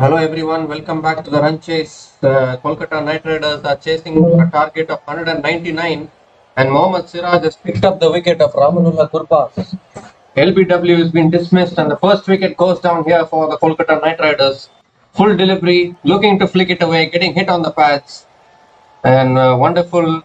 Hello everyone, welcome back to the run chase. Kolkata Knight Riders are chasing a target of 199 and Mohammad Siraj has picked up the wicket of Ramanullah Gurbaz. LBW has been dismissed and the first wicket goes down here for the Kolkata Knight Riders. Full delivery, looking to flick it away, getting hit on the pads and wonderful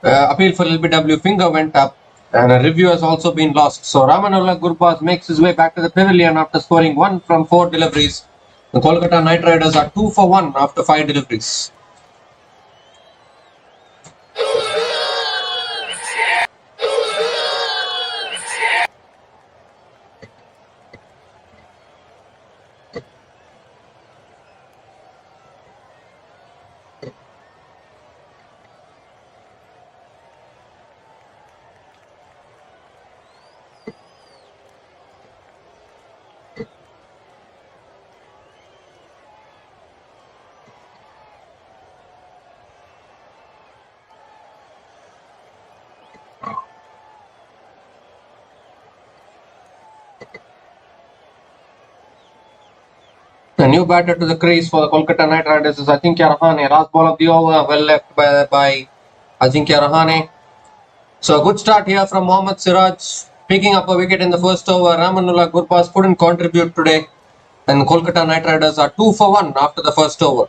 appeal for LBW, finger went up and a review has also been lost. So Ramanullah Gurbaz makes his way back to the pavilion after scoring 1 from 4 deliveries. The Kolkata Knight Riders are 2 for 1 after 5 deliveries. The new batter to the crease for the Kolkata Knight Riders is Ajinkya Rahane. Last ball of the over, well left by Ajinkya Rahane. So a good start here from Mohammad Siraj, picking up a wicket in the first over. Ramanullah Gurbaz couldn't contribute today, and Kolkata Knight Riders are 2 for 1 after the first over.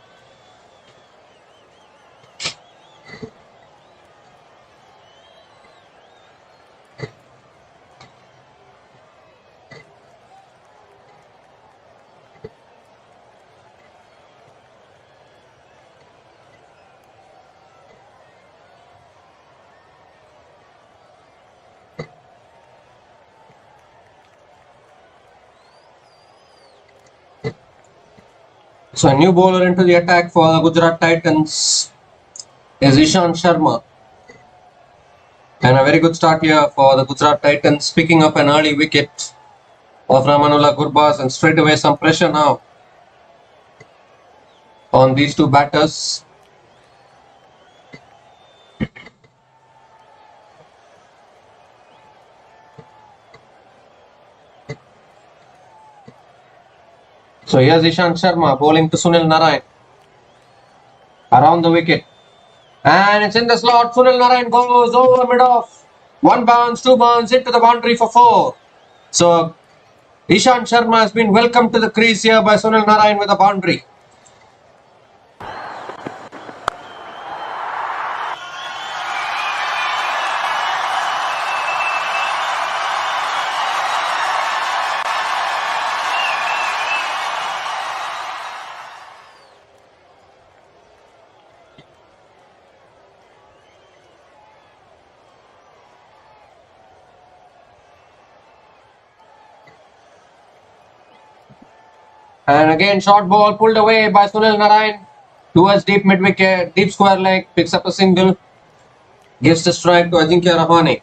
So a new bowler into the attack for the Gujarat Titans is Ishant Sharma. And a very good start here for the Gujarat Titans, picking up an early wicket of Ramanullah Gurbaz, and straight away some pressure now on these two batters. So here's Ishant Sharma bowling to Sunil Narine around the wicket, and it's in the slot. Sunil Narine goes over mid-off, 1 bounce, 2 bounce, into the boundary for 4. So Ishant Sharma has been welcomed to the crease here by Sunil Narine with a boundary. And again, short ball pulled away by Sunil Narine towards deep mid-wicket, deep square leg, picks up a single, gives the strike to Ajinkya Rahane.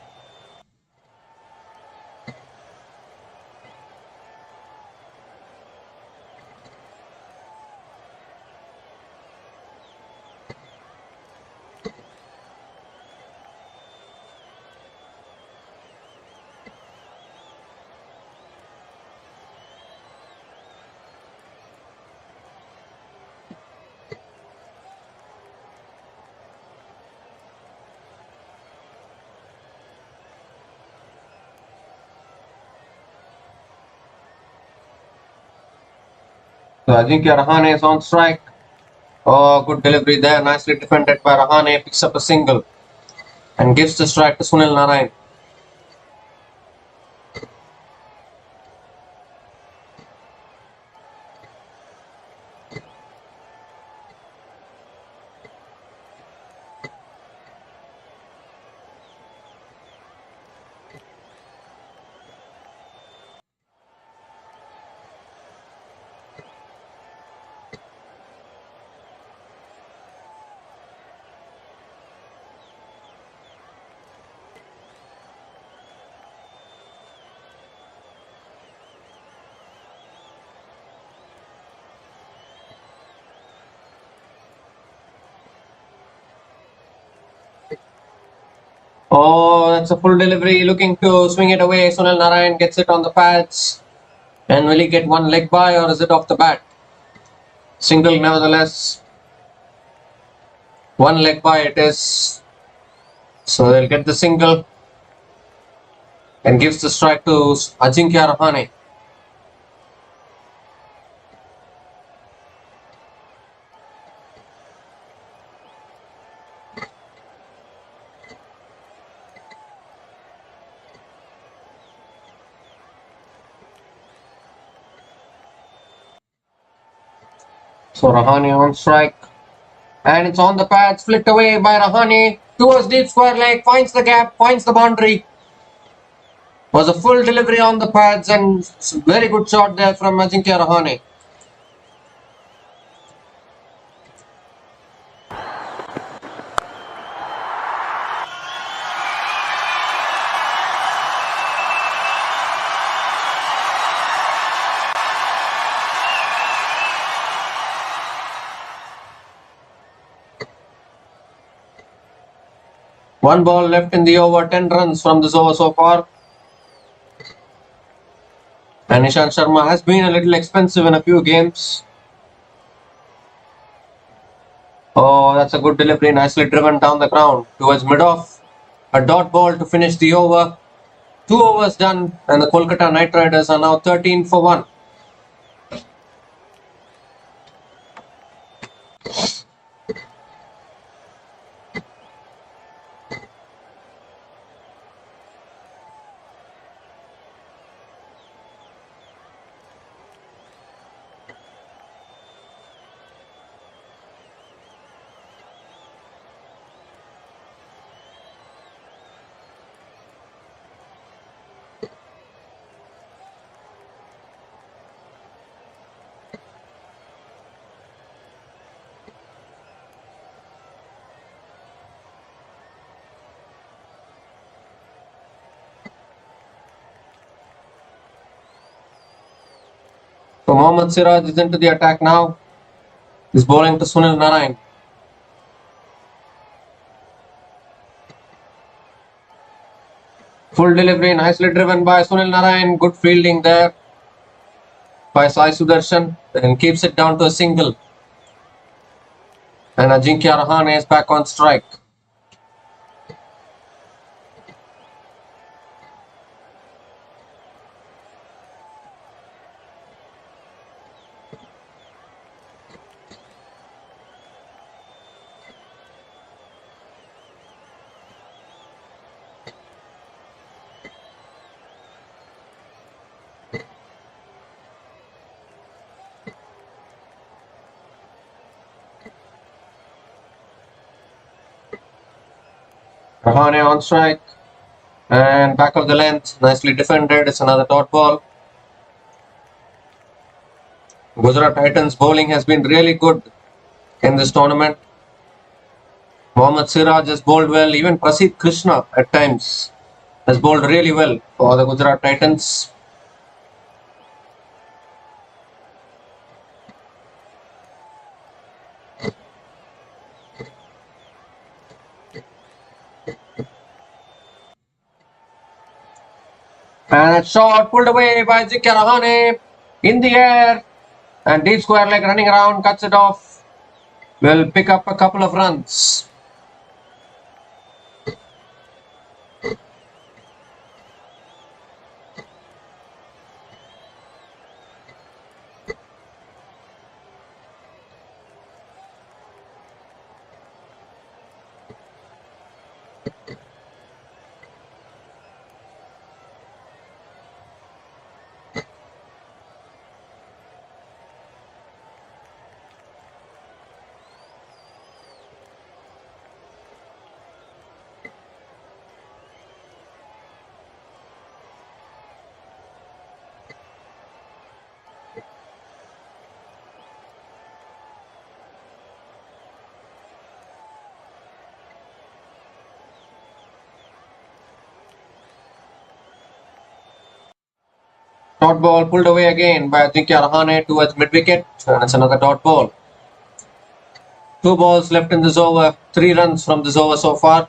So Ajinkya Rahane is on strike. Oh, good delivery there, nicely defended by Rahane, picks up a single and gives the strike to Sunil Narine. Oh, that's a full delivery, looking to swing it away. Sunil Narine gets it on the pads. And will he get one leg by, or is it off the bat? Single nevertheless. One leg by it is. So they'll get the single and gives the strike to Ajinkya Rahane. So Rahane on strike. And it's on the pads, flicked away by Rahane towards deep square leg, finds the gap, finds the boundary. Was a full delivery on the pads and very good shot there from Ajinkya Rahane. One ball left in the over, 10 runs from this over so far. And Ishant Sharma has been a little expensive in a few games. Oh, that's a good delivery, nicely driven down the ground towards mid-off. A dot ball to finish the over. 2 overs done and the Kolkata Knight Riders are now 13 for 1. So Mohammad Siraj is into the attack now. He's bowling to Sunil Narayan. Full delivery, nicely driven by Sunil Narayan. Good fielding there by Sai Sudarshan and keeps it down to a single. And Ajinkya Rahane is back on strike. Rahane on strike and back of the length, nicely defended. It's another dot ball. Gujarat Titans bowling has been really good in this tournament. Mohammad Siraj has bowled well. Even Prasidh Krishna at times has bowled really well for the Gujarat Titans. And a shot pulled away by Ajinkya Rahane in the air. And deep square leg running around, cuts it off. Will pick up a couple of runs. Dot ball pulled away again by Ajinkya Rahane towards mid wicket, and it's another dot ball. 2 balls left in this over, 3 runs from this over so far.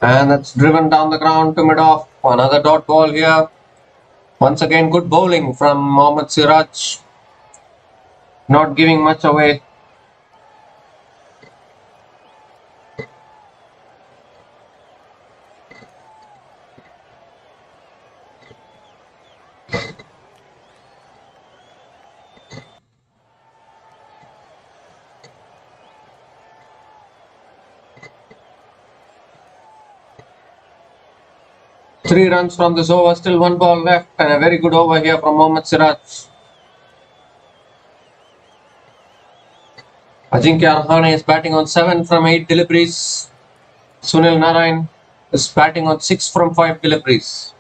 And it's driven down the ground to mid-off. Another dot ball here. Once again, good bowling from Mohammad Siraj. Not giving much away. Three runs from this over, still one ball left, and a very good over here from Mohammad Siraj. Ajinkya Rahane is batting on 7 from 8 deliveries. Sunil Narayan is batting on 6 from 5 deliveries.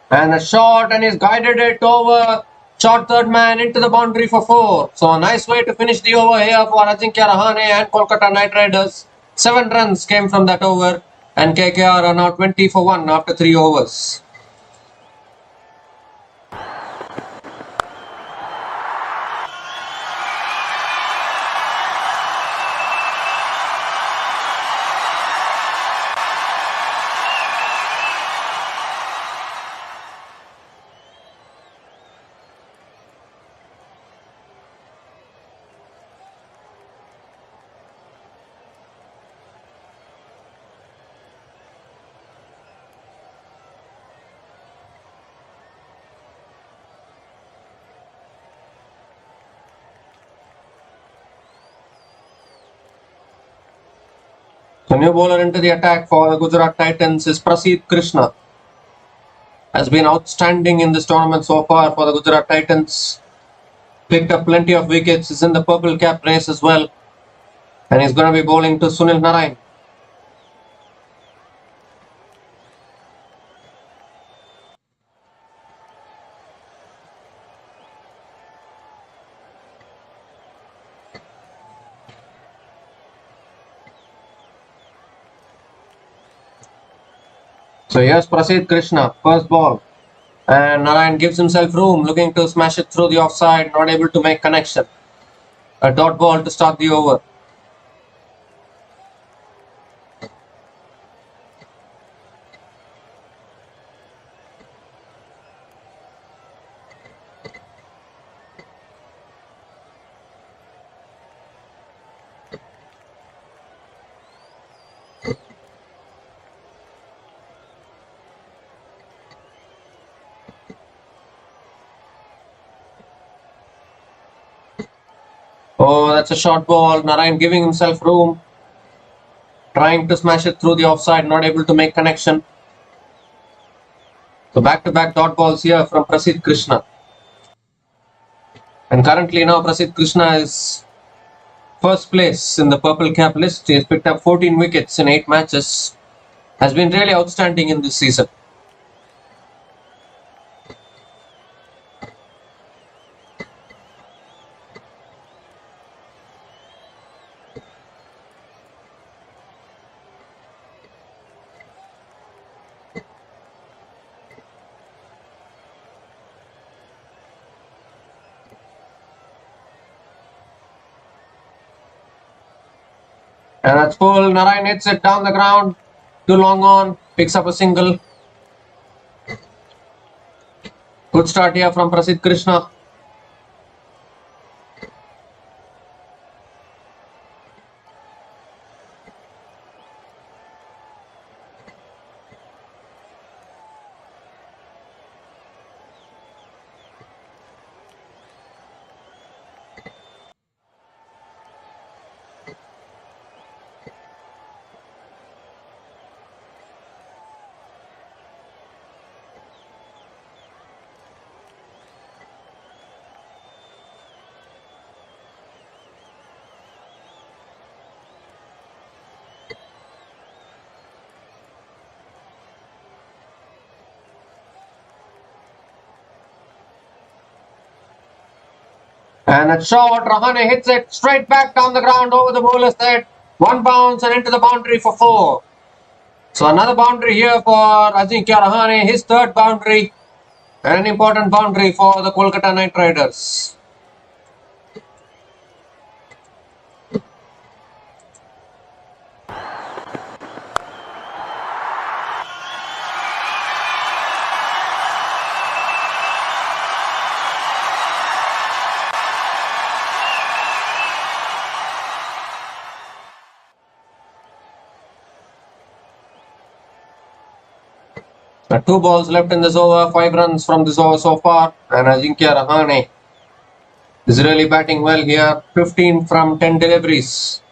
And a shot, and he's guided it over. Short third man into the boundary for 4. So a nice way to finish the over here for Ajinkya Rahane and Kolkata Knight Riders. 7 runs came from that over, and KKR are now 20 for 1 after 3 overs. The new bowler into the attack for the Gujarat Titans is Prasidh Krishna. Has been outstanding in this tournament so far for the Gujarat Titans. Picked up plenty of wickets, is in the purple cap race as well. And he's going to be bowling to Sunil Narayan. So here's Prasidh Krishna, first ball. And Narayan gives himself room, looking to smash it through the offside, not able to make connection. A dot ball to start the over. Oh, that's a short ball. Narayan giving himself room. Trying to smash it through the offside, not able to make connection. So back-to-back dot balls here from Prasidh Krishna. And currently now Prasidh Krishna is first place in the purple cap list. He has picked up 14 wickets in 8 matches. Has been really outstanding in this season. And that's full. Narayan hits it down the ground. Too long on. Picks up a single. Good start here from Prasidh Krishna. And a shot, Rahane hits it straight back down the ground over the bowler's head. One bounce and into the boundary for 4. So another boundary here for Ajinkya Rahane, his third boundary. And an important boundary for the Kolkata Knight Riders. Two balls left in this over, 5 runs from this over so far, and Ajinkya Rahane is really batting well here, 15 from 10 deliveries.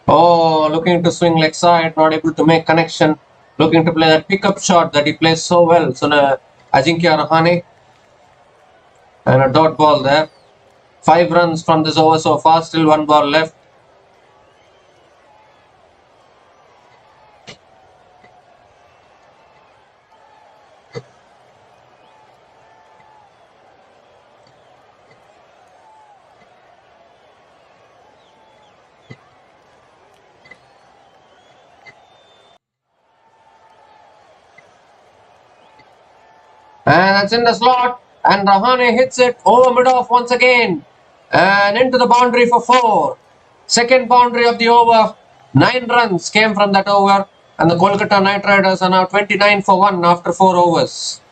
Oh, looking to swing leg side, not able to make connection. Looking to play that pickup shot that he plays so well. So Ajinkya Rahane. And a dot ball there. 5 runs from this over so far, still 1 ball left. And that's in the slot. And Rahane hits it over mid-off once again. And into the boundary for 4. Second boundary of the over. 9 runs came from that over. And the Kolkata Knight Riders are now 29 for 1 after 4 overs.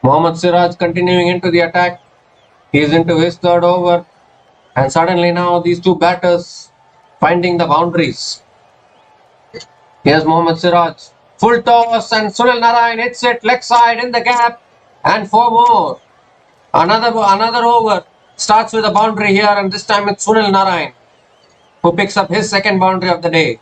Mohammad Siraj continuing into the attack. He is into his third over. And suddenly now these two batters finding the boundaries. Here's Mohammad Siraj. Full toss and Sunil Narayan hits it leg side in the gap. And 4 more. Another over starts with a boundary here, and this time it's Sunil Narayan who picks up his second boundary of the day.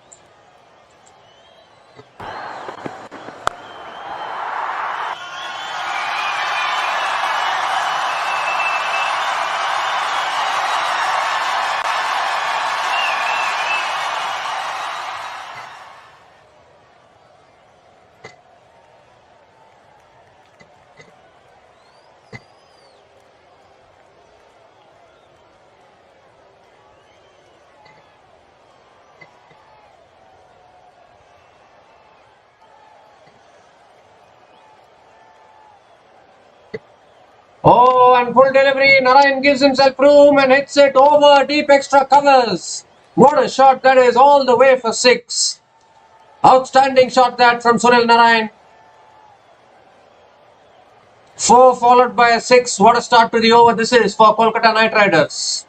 Oh, and full delivery. Narayan gives himself room and hits it over deep extra covers. What a shot that is, all the way for 6. Outstanding shot that from Sunil Narayan. 4 followed by a 6. What a start to the over this is for Kolkata Knight Riders.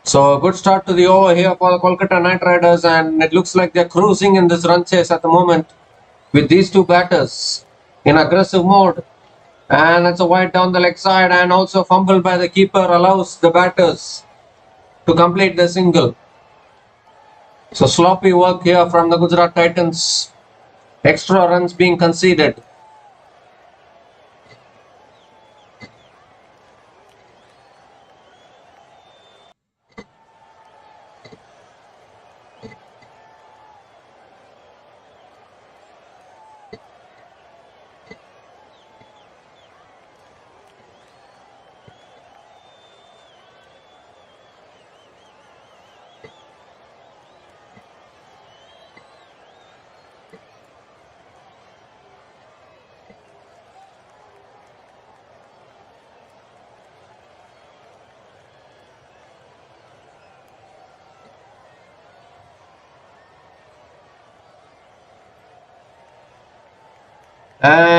So a good start to the over here for the Kolkata Knight Riders, and it looks like they're cruising in this run chase at the moment with these two batters in aggressive mode. And it's a wide down the leg side, and also fumble by the keeper allows the batters to complete the single. So sloppy work here from the Gujarat Titans. Extra runs being conceded.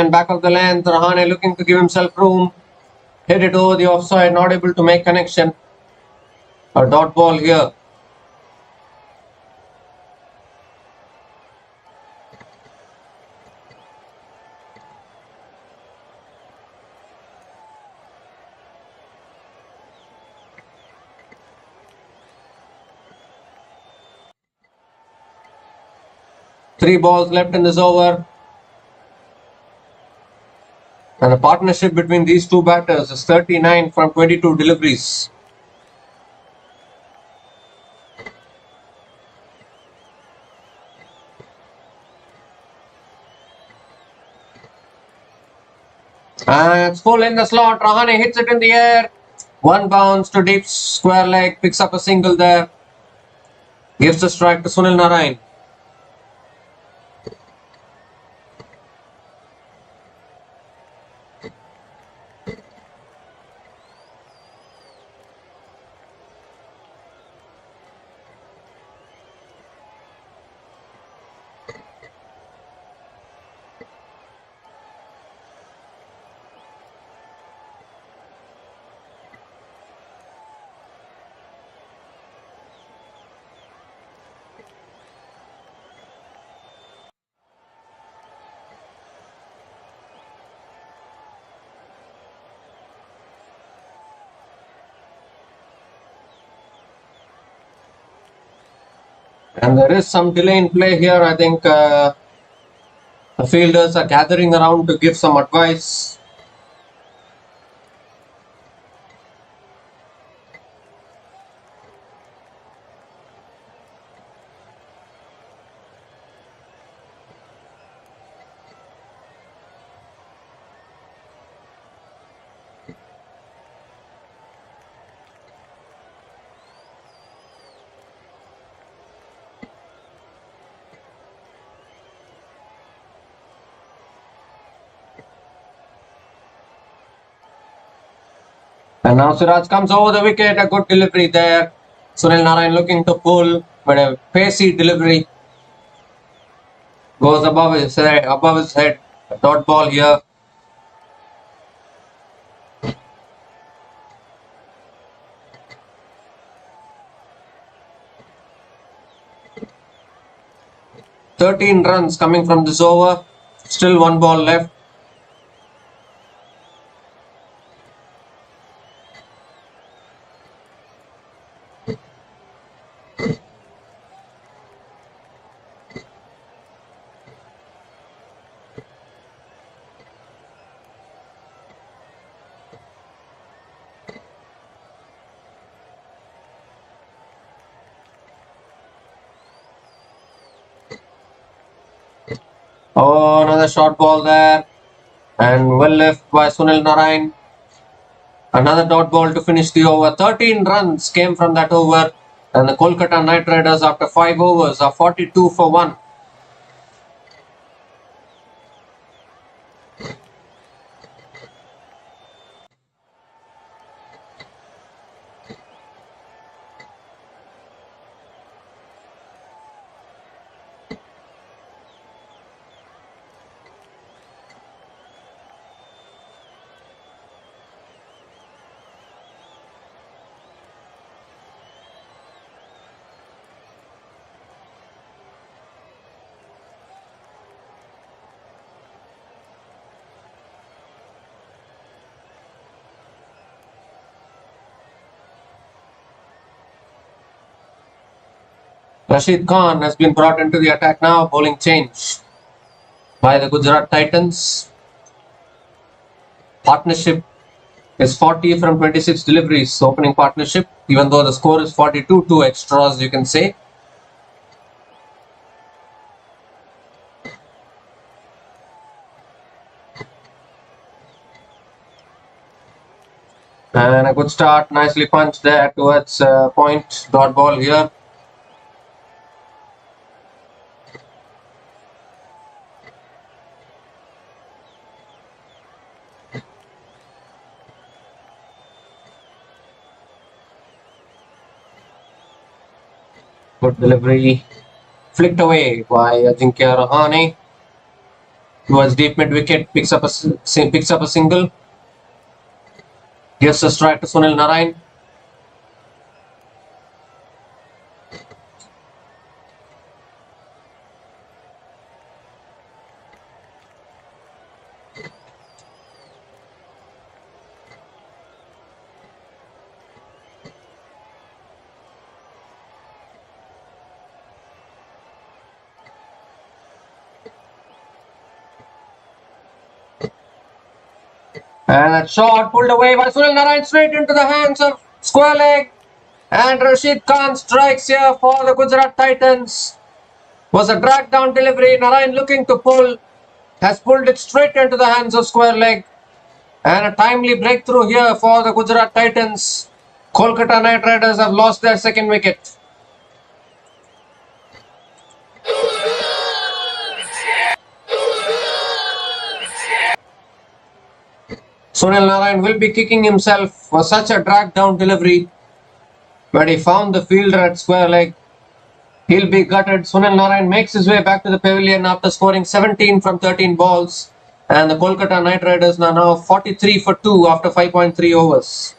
and back of the length. Rahane looking to give himself room. Hit it over the offside, not able to make connection. A dot ball here. Three balls left in this over. And the partnership between these two batters is 39 from 22 deliveries. And it's full in the slot. Rahane hits it in the air. One bounce to deep square leg. Picks up a single there. Gives the strike to Sunil Narine. And there is some delay in play here. I think the fielders are gathering around to give some advice. And now Siraj comes over the wicket. A good delivery there. Sunil Narine looking to pull, but a pacey delivery goes above his head. A dot ball here. "13 runs coming from this over. Still one ball left. Oh, another short ball there. And well left by Sunil Narine. Another dot ball to finish the over. 13 runs came from that over. And the Kolkata Knight Riders, after 5 overs, are 42 for 1. Rashid Khan has been brought into the attack now. Bowling change by the Gujarat Titans. Partnership is 40 from 26 deliveries. Opening partnership, even though the score is 42, 2 extras, you can say. And a good start, nicely punched there towards point. Dot ball here. Good delivery, flicked away by Ajinkya Rahane. towards deep mid wicket, picks up a single, gives a strike to Sunil Narayan. And that shot pulled away by Sunil Narayan straight into the hands of square leg. And Rashid Khan strikes here for the Gujarat Titans. Was a drag down delivery. Narayan looking to pull. Has pulled it straight into the hands of square leg. And a timely breakthrough here for the Gujarat Titans. Kolkata Knight Riders have lost their second wicket. Sunil Narayan will be kicking himself for such a drag down delivery. But he found the fielder at square leg. He'll be gutted. Sunil Narayan makes his way back to the pavilion after scoring 17 from 13 balls. And the Kolkata Knight Riders are now 43 for 2 after 5.3 overs.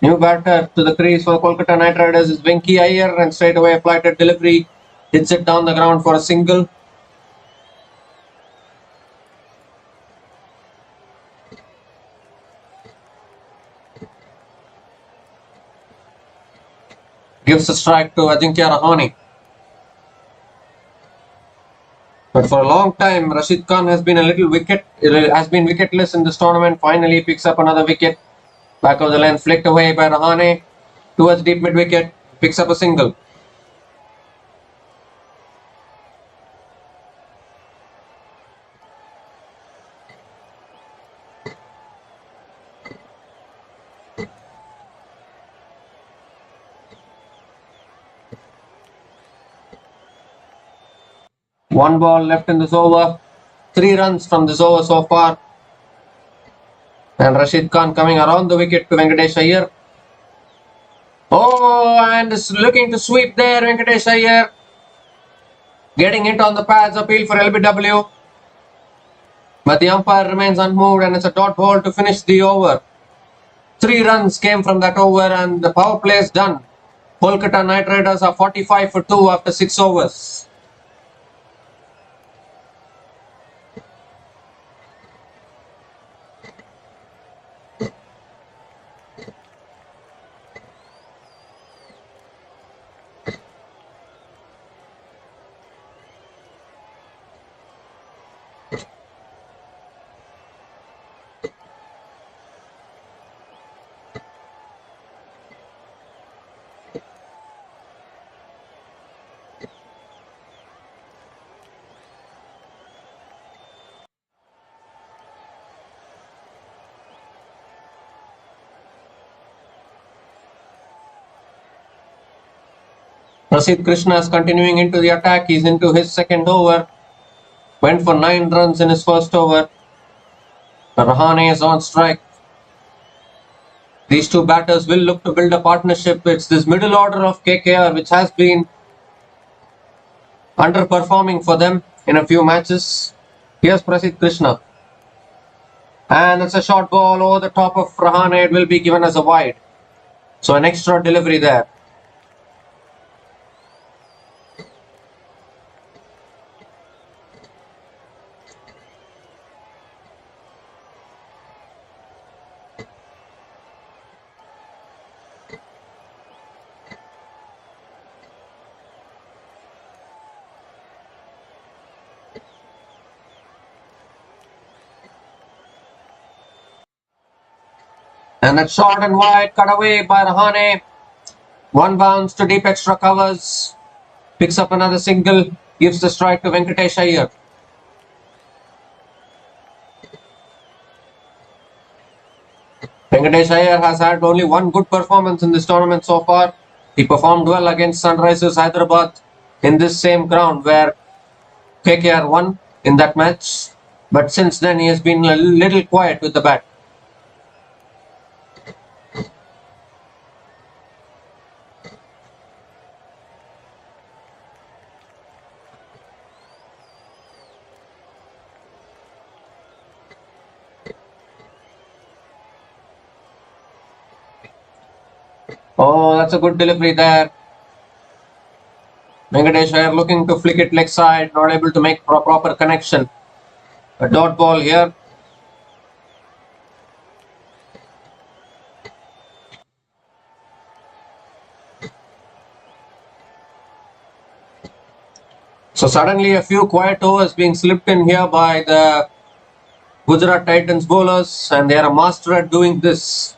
New batter to the crease for Kolkata Knight Riders is Venki Iyer, and straight away applied a delivery. Hits it down the ground for a single. Gives a strike to Ajinkya Rahane. But for a long time, Rashid Khan has been wicketless in this tournament. Finally picks up another wicket. Back of the length, flicked away by Rahane towards deep mid wicket. Picks up a single. One ball left in this over. 3 runs from this over so far. And Rashid Khan coming around the wicket to Venkatesh Iyer. Oh, and is looking to sweep there, Venkatesh Iyer. Getting hit on the pads, appeal for LBW. But the umpire remains unmoved, and it's a dot ball to finish the over. 3 runs came from that over, and the power play is done. Kolkata Knight Riders are 45 for 2 after 6 overs. Prasidh Krishna is continuing into the attack. He's into his second over. Went for 9 runs in his first over. Rahane is on strike. These two batters will look to build a partnership. It's this middle order of KKR which has been underperforming for them in a few matches. Here's Prasidh Krishna. And it's a short ball over the top of Rahane. It will be given as a wide. So an extra delivery there. And that short and wide cut away by Rahane. 1 bounce to deep extra covers. Picks up another single. gives the strike to Venkatesh Iyer. Venkatesh Iyer has had only one good performance in this tournament so far. He performed well against Sunrisers Hyderabad in this same ground where KKR won in that match. But since then he has been a little quiet with the bat. Oh, that's a good delivery there. Venkatesh Iyer looking to flick it leg side, not able to make proper connection. A dot ball here. So suddenly a few quiet overs being slipped in here by the Gujarat Titans bowlers, and they are a master at doing this.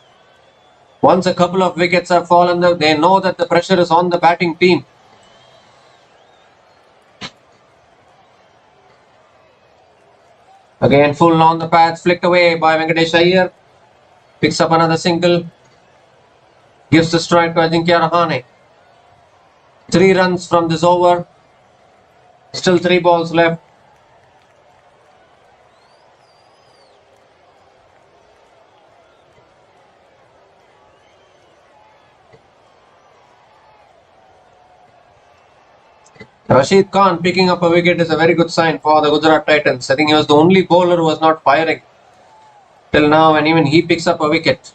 Once a couple of wickets have fallen, they know that the pressure is on the batting team. Again, full on the pads, flicked away by Venkatesh Iyer. Picks up another single. Gives the strike to Ajinkya Rahane. 3 runs from this over. Still 3 balls left. Rashid Khan picking up a wicket is a very good sign for the Gujarat Titans. I think he was the only bowler who was not firing till now, and even he picks up a wicket.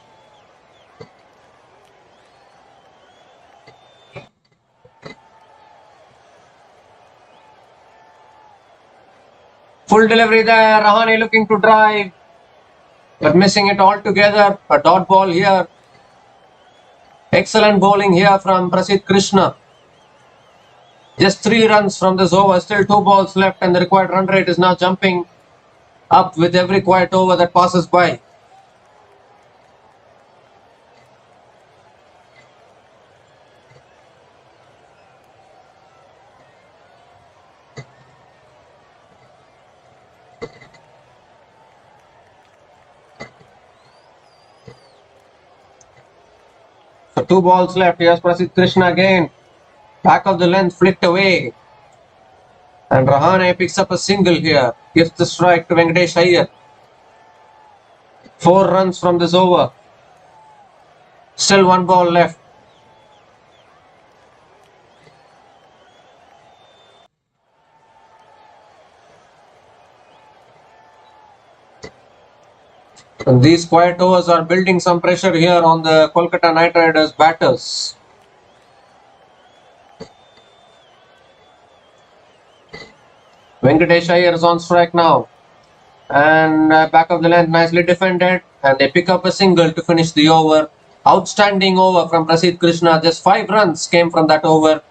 Full delivery there. Rahane looking to drive, but missing it altogether. A dot ball here. Excellent bowling here from Prasidh Krishna. Just 3 runs from this over. Still 2 balls left, and the required run rate is now jumping up with every quiet over that passes by. So 2 balls left. Here's Prasidh Krishna again. Back of the length flicked away. And Rahane picks up a single here. Gives the strike to Venkatesh Iyer. 4 runs from this over. Still 1 ball left. And these quiet overs are building some pressure here on the Kolkata Knight Riders batters. Venkatesh Iyer is on strike now, and back of the length nicely defended, and they pick up a single to finish the over. Outstanding over from Prasidh Krishna. Just 5 runs came from that over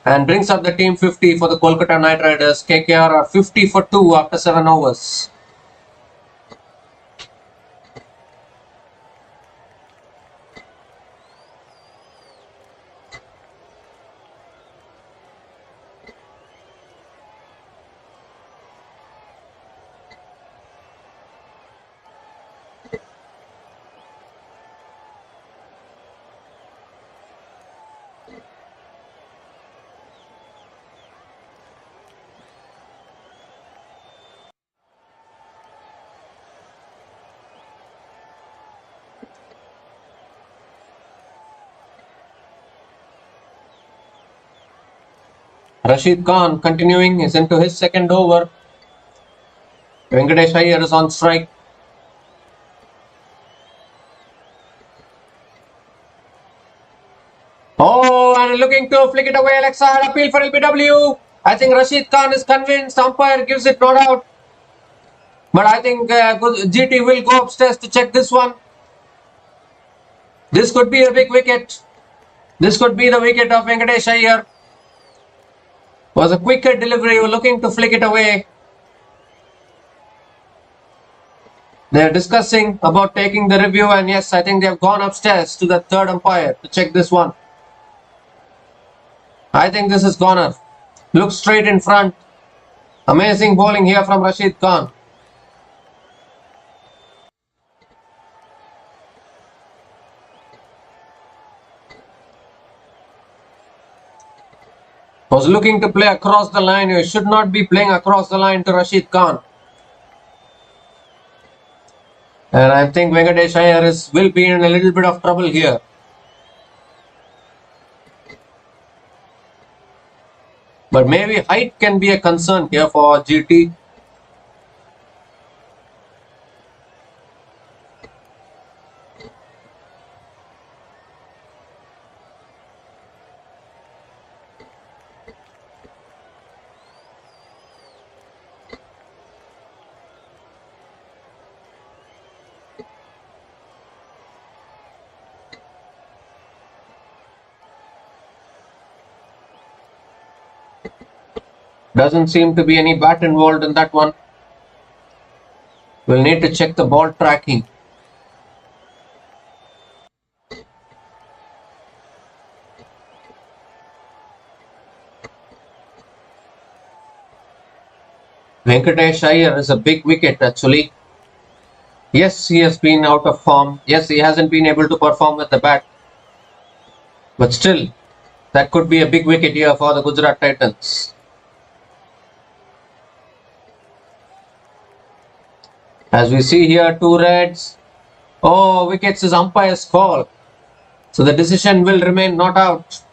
and brings up the team 50 for the Kolkata Knight Riders. KKR are 50 for 2 after 7 overs. Rashid Khan continuing is into his second over. Venkatesh Iyer is on strike. Oh, and looking to flick it away. Alexa had appeal for LBW. I think Rashid Khan is convinced. Umpire gives it not out. But I think GT will go upstairs to check this one. This could be a big wicket. This could be the wicket of Venkatesh Iyer. Was a quicker delivery. We're looking to flick it away. They're discussing about taking the review, and yes, I think they've gone upstairs to the third umpire to check this one. I think this is corner. Looks straight in front. Amazing bowling here from Rashid Khan. Was looking to play across the line. You should not be playing across the line to Rashid Khan. And I think Venkatesh Iyer will be in a little bit of trouble here. But maybe height can be a concern here for GT. Doesn't seem to be any bat involved in that one. We'll need to check the ball tracking. Venkatesh Iyer is a big wicket actually. Yes, he has been out of form. Yes, he hasn't been able to perform with the bat. But still, that could be a big wicket here for the Gujarat Titans. As we see here, 2 reds. Oh, wickets is umpire's call. So the decision will remain not out.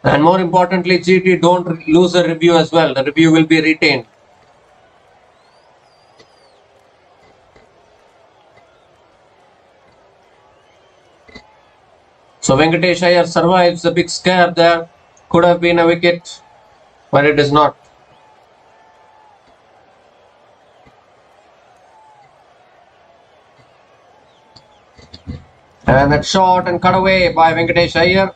And more importantly, GT don't lose a review as well. The review will be retained. So Venkatesh Iyer survives the big scare there. Could have been a wicket, but it is not. And that shot and cut away by Venkatesh Iyer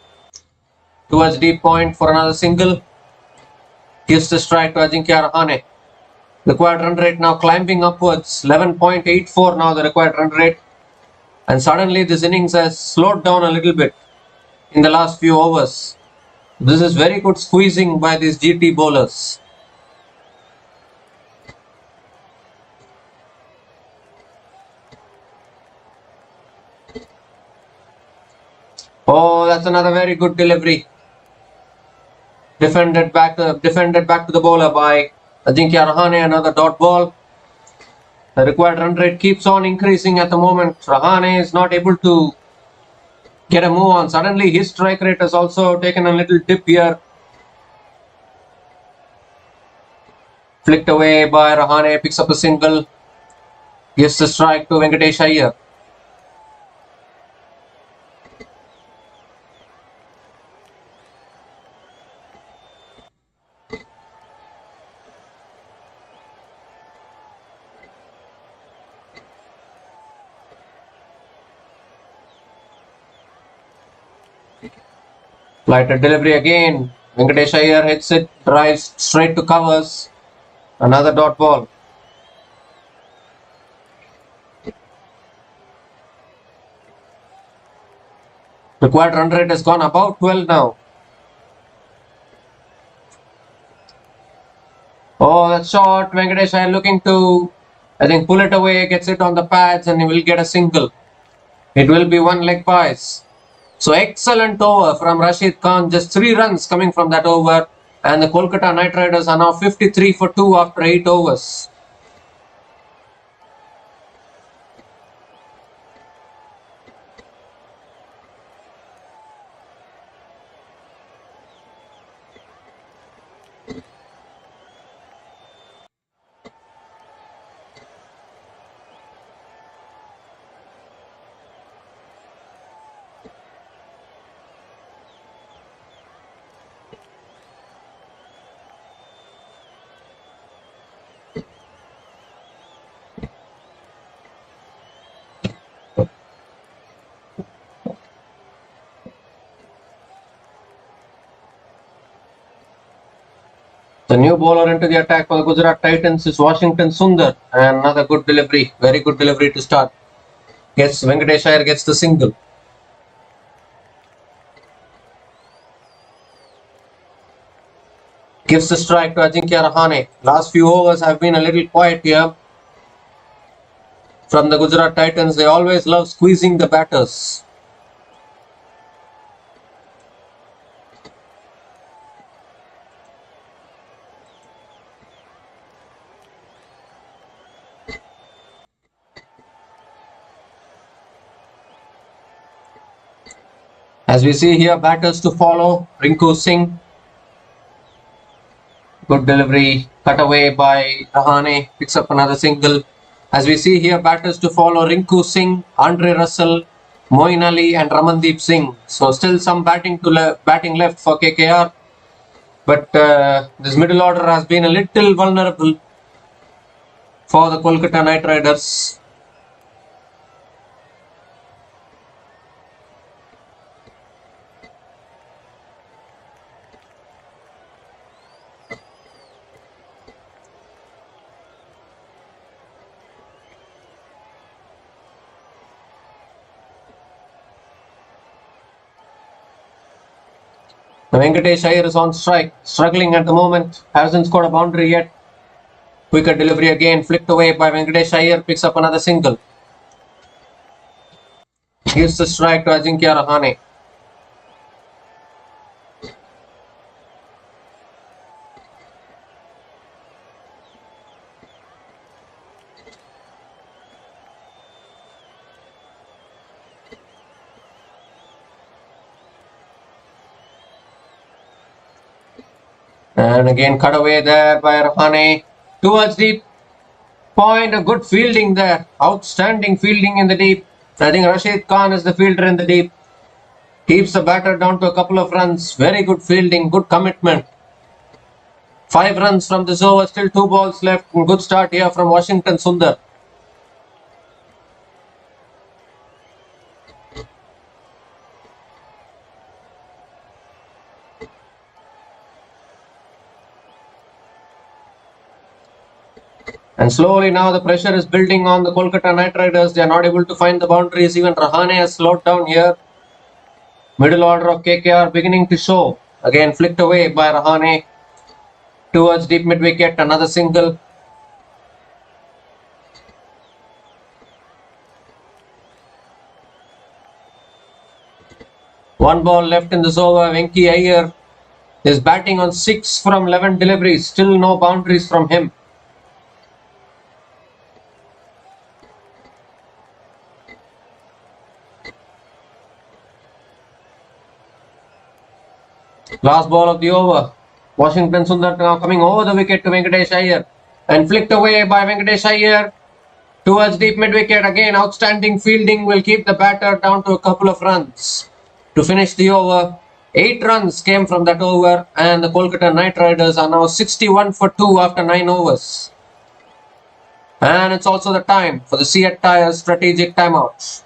towards deep point for another single. Gives the strike to Ajinkya Rahane. Required run rate now climbing upwards. 11.84 now the required run rate. And suddenly this innings has slowed down a little bit in the last few overs. This is very good squeezing by these GT bowlers. Oh, that's another very good delivery. Defended back to the bowler by Ajinkya Rahane. Another dot ball. The required run rate keeps on increasing at the moment. Rahane is not able to get a move on. Suddenly his strike rate has also taken a little dip here. Flicked away by Rahane. Picks up a single. Gives the strike to Venkatesh Iyer. Lighter delivery again. Venkatesh Iyer hits it, drives straight to covers. Another dot ball. Required run rate has gone about 12 now. Oh, that shot. Venkatesh Iyer looking to, I think, pull it away, gets it on the pads, and he will get a single. It will be one leg bias. So excellent over from Rashid Khan. Just 3 runs coming from that over. And the Kolkata Knight Riders are now 53 for 2 after 8 overs. The new bowler into the attack for the Gujarat Titans is Washington Sundar. And another good delivery. Very good delivery to start. Venkatesh Iyer gets the single. Gives the strike to Ajinkya Rahane. Last few overs have been a little quiet here from the Gujarat Titans. They always love squeezing the batters. As we see here, batters to follow. Rinku Singh. Good delivery. Cut away by Rahane. Picks up another single. As we see here, batters to follow. Rinku Singh, Andre Russell, Moeen Ali and Ramandeep Singh. So still some batting left for KKR. But this middle order has been a little vulnerable for the Kolkata Knight Riders. Venkatesh Iyer is on strike, struggling at the moment, hasn't scored a boundary yet. Quicker delivery again, flicked away by Venkatesh Iyer, picks up another single. Gives the strike to Ajinkya Rahane. And again cut away there by Rahane. Towards deep point, a good fielding there. Outstanding fielding in the deep. I think Rashid Khan is the fielder in the deep. Keeps the batter down to a couple of runs. Very good fielding, good commitment. 5 runs from this over, still 2 balls left. Good start here from Washington Sundar. And slowly now the pressure is building on the Kolkata Knight Riders. They are not able to find the boundaries. Even Rahane has slowed down here. Middle order of KKR beginning to show. Again flicked away by Rahane. Towards deep mid wicket. Another single. One ball left in this over. Venki Iyer is batting on 6 from 11 deliveries. Still no boundaries from him. Last ball of the over. Washington Sundar now coming over the wicket to Venkatesh Iyer. And flicked away by Venkatesh Iyer. Towards deep mid wicket. Again outstanding fielding will keep the batter down to a couple of runs. To finish the over. 8 runs came from that over. And the Kolkata Knight Riders are now 61 for 2 after 9 overs. And it's also the time for the Seat Tyres strategic timeout.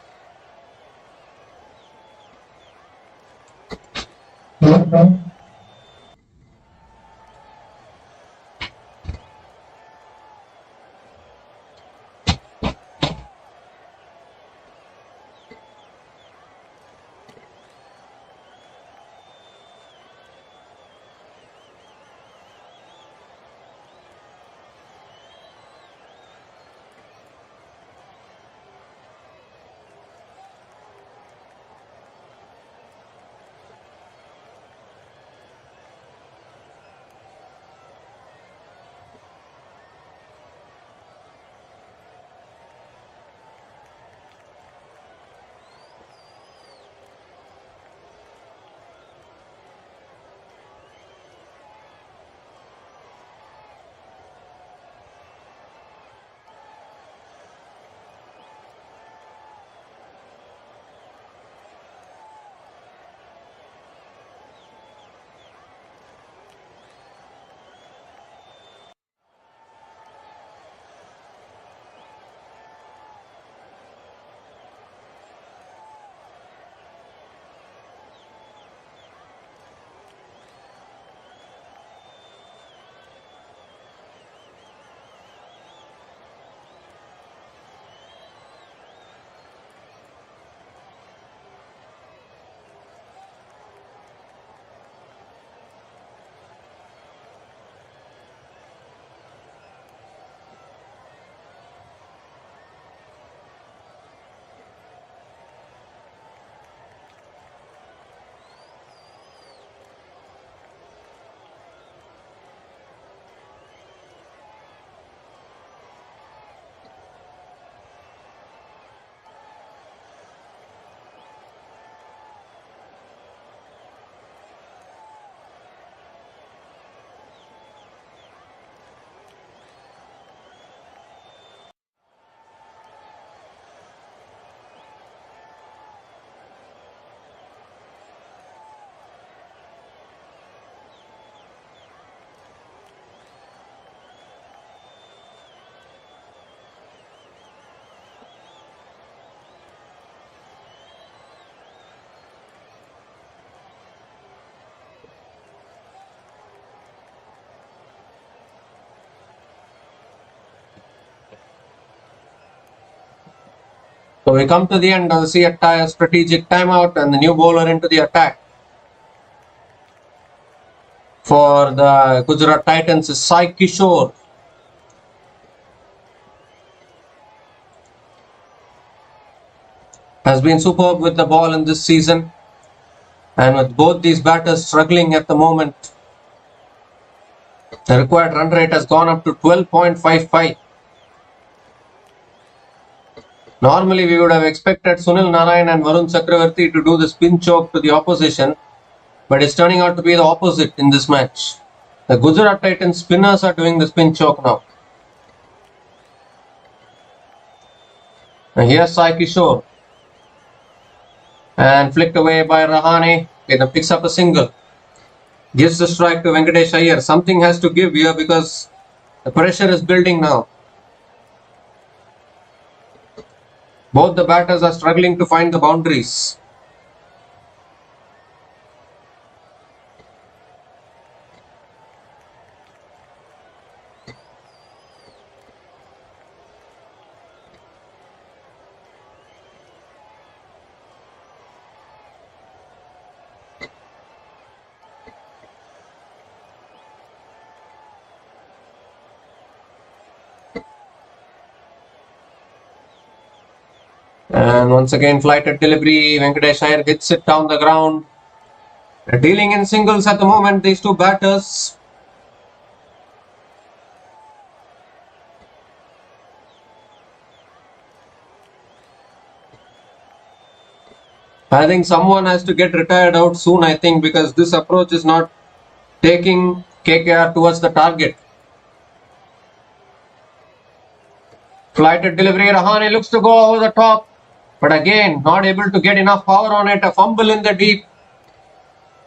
So we come to the end of the strategic timeout and the new bowler into the attack. For the Gujarat Titans is Sai Kishore. Has been superb with the ball in this season. And with both these batters struggling at the moment, the required run rate has gone up to 12.55. Normally we would have expected Sunil Narayan and Varun Chakravarti to do the spin choke to the opposition, but it's turning out to be the opposite in this match. The Gujarat Titans spinners are doing the spin choke now. And here's Sai Kishore. And flicked away by Rahane. It picks up a single. Gives the strike to Venkatesh Iyer. Something has to give here because the pressure is building now. Both the batters are struggling to find the boundaries. And once again, flighted delivery. Venkatesh Iyer hits it down the ground. They're dealing in singles at the moment, these two batters. I think someone has to get retired out soon, I think, because this approach is not taking KKR towards the target. Flighted delivery. Rahane looks to go over the top. But again, not able to get enough power on it. A fumble in the deep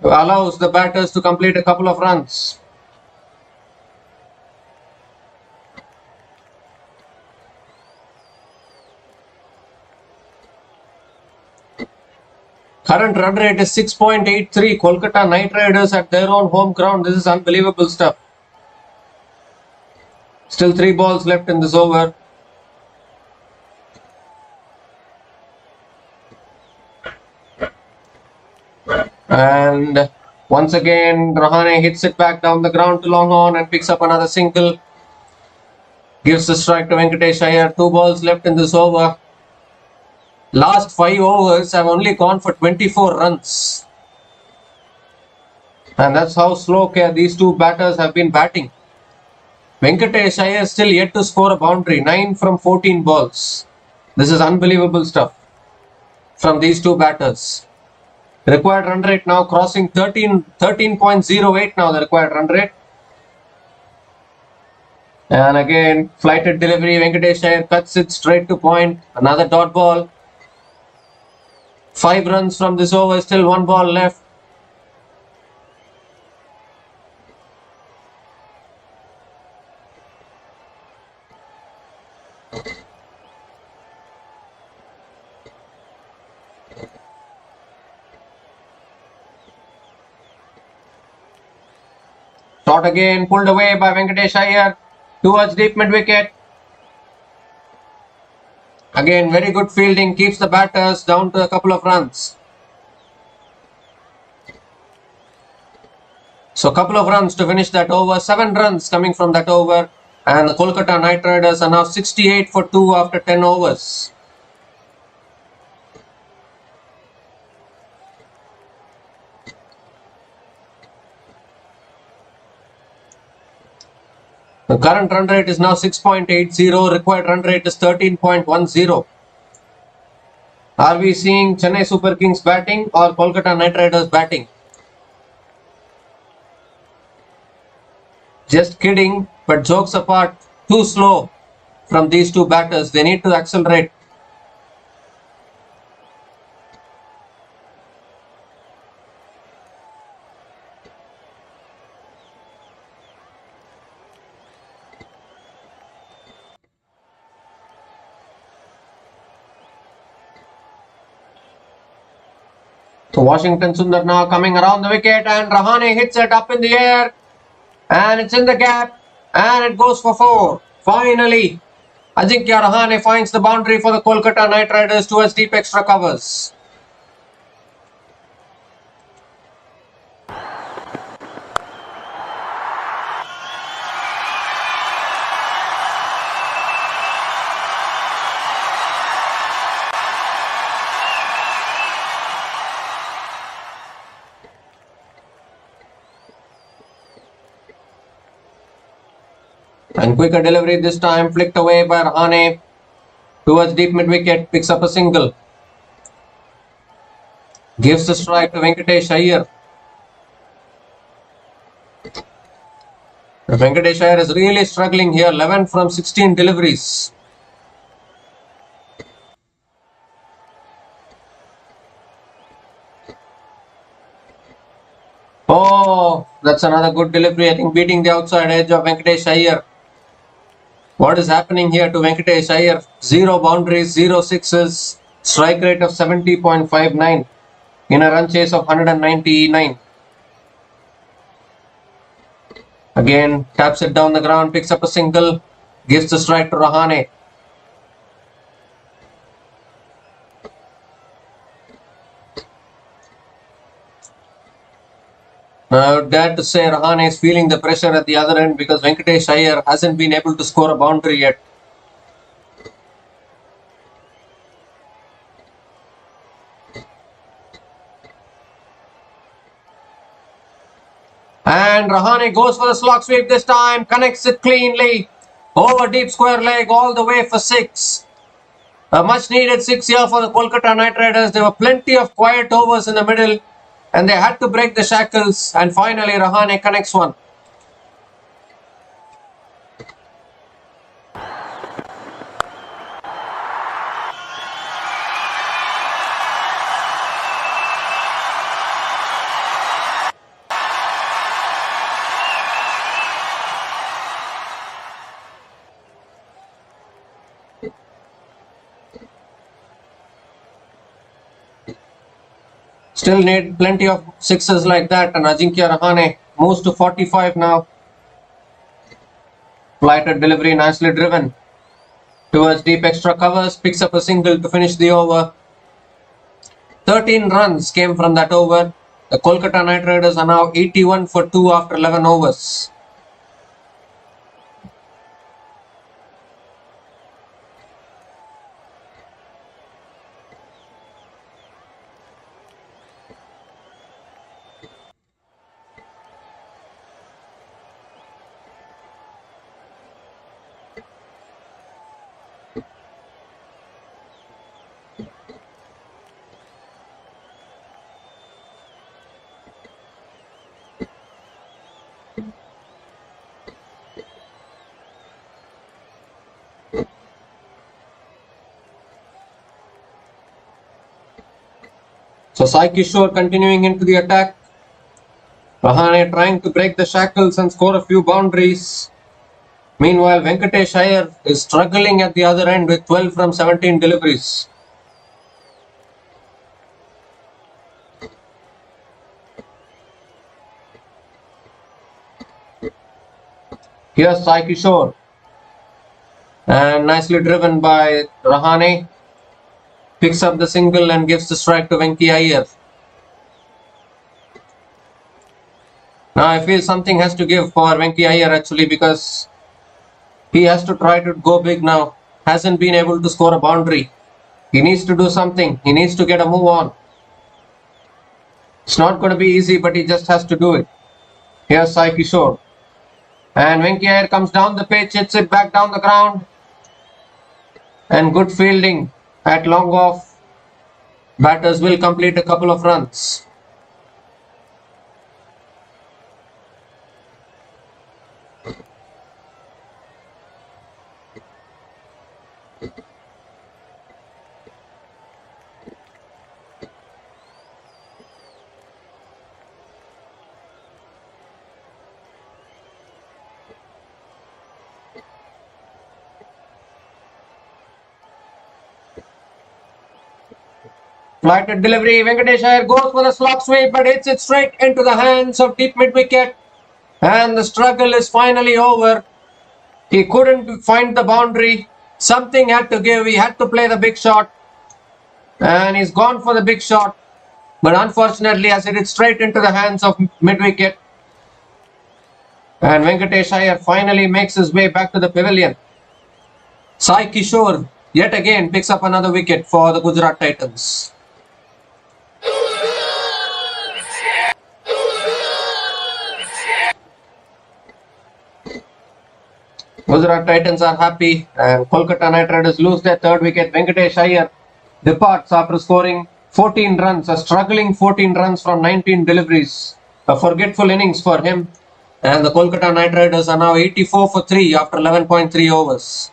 allows the batters to complete a couple of runs. Current run rate is 6.83. Kolkata Knight Riders at their own home ground. This is unbelievable stuff. Still 3 balls left in this over. And once again, Rahane hits it back down the ground to long on and picks up another single. Gives the strike to Venkatesh Iyer. 2 balls left in this over. Last 5 overs have only gone for 24 runs. And that's how slow these two batters have been batting. Venkatesh Iyer still yet to score a boundary. 9 from 14 balls. This is unbelievable stuff from these two batters. Required run rate now crossing 13.08 now, the required run rate. And again, flighted delivery. Venkatesh Iyer cuts it straight to point. Another dot ball. 5 runs from this over, still 1 ball left. Shot again, pulled away by Venkatesh Iyer towards deep mid wicket. Again, very good fielding, keeps the batters down to a couple of runs. So, a couple of runs to finish that over. 7 runs coming from that over. And the Kolkata Knight Riders are now 68 for 2 after 10 overs. The current run rate is now 6.80. Required run rate is 13.10. Are we seeing Chennai Super Kings batting or Kolkata Knight Riders batting? Just kidding, but jokes apart, too slow from these two batters. They need to accelerate. So Washington Sundar now coming around the wicket and Rahane hits it up in the air and it's in the gap and it goes for 4. Finally, Ajinkya Rahane finds the boundary for the Kolkata Knight Riders towards deep extra covers. And quicker delivery this time, flicked away by Rahane towards deep mid wicket, picks up a single. Gives the strike to Venkatesh Iyer. Venkatesh Iyer is really struggling here, 11 from 16 deliveries. Oh, that's another good delivery. I think beating the outside edge of Venkatesh Iyer. What is happening here to Venkatesh Iyer? 0 boundaries, 0 sixes, strike rate of 70.59 in a run chase of 199. Again, taps it down the ground, picks up a single, gives the strike to Rahane. I would dare to say Rahane is feeling the pressure at the other end because Venkatesh Iyer hasn't been able to score a boundary yet. And Rahane goes for the slog sweep this time, connects it cleanly. Over deep square leg all the way for 6. A much needed 6 here for the Kolkata Knight Riders. There were plenty of quiet overs in the middle and they had to break the shackles, and finally Rahane connects one. Still need plenty of sixes like that, and Ajinkya Rahane moves to 45 now. Flighted delivery, nicely driven towards deep extra covers, picks up a single to finish the over. 13 runs came from that over. The Kolkata Knight Riders are now 81 for 2 after 11 overs. So Sai Kishore continuing into the attack. Rahane trying to break the shackles and score a few boundaries. Meanwhile, Venkatesh Iyer is struggling at the other end with 12 from 17 deliveries. Here's Sai Kishore. And nicely driven by Rahane. Picks up the single and gives the strike to Venki Iyer. Now I feel something has to give for Venki Iyer actually, because he has to try to go big now. Hasn't been able to score a boundary. He needs to do something. He needs to get a move on. It's not going to be easy, but he just has to do it. Here's Sai Kishore. And Venki Iyer comes down the pitch, hits it back down the ground. And good fielding at long off. Batters will complete a couple of runs. Flighted delivery, Venkatesh Iyer goes for the slog sweep but hits it straight into the hands of deep mid wicket, and the struggle is finally over. He couldn't find the boundary. Something had to give. He had to play the big shot. And he's gone for the big shot. But unfortunately, has hit it straight into the hands of mid-wicket. And Venkatesh Iyer finally makes his way back to the pavilion. Sai Kishore yet again picks up another wicket for the Gujarat Titans. Gujarat Titans are happy and Kolkata Knight Riders lose their third wicket. Venkatesh Iyer departs after scoring 14 runs, a struggling 14 runs from 19 deliveries. A forgetful innings for him. And the Kolkata Knight Riders are now 84 for 3 after 11.3 overs.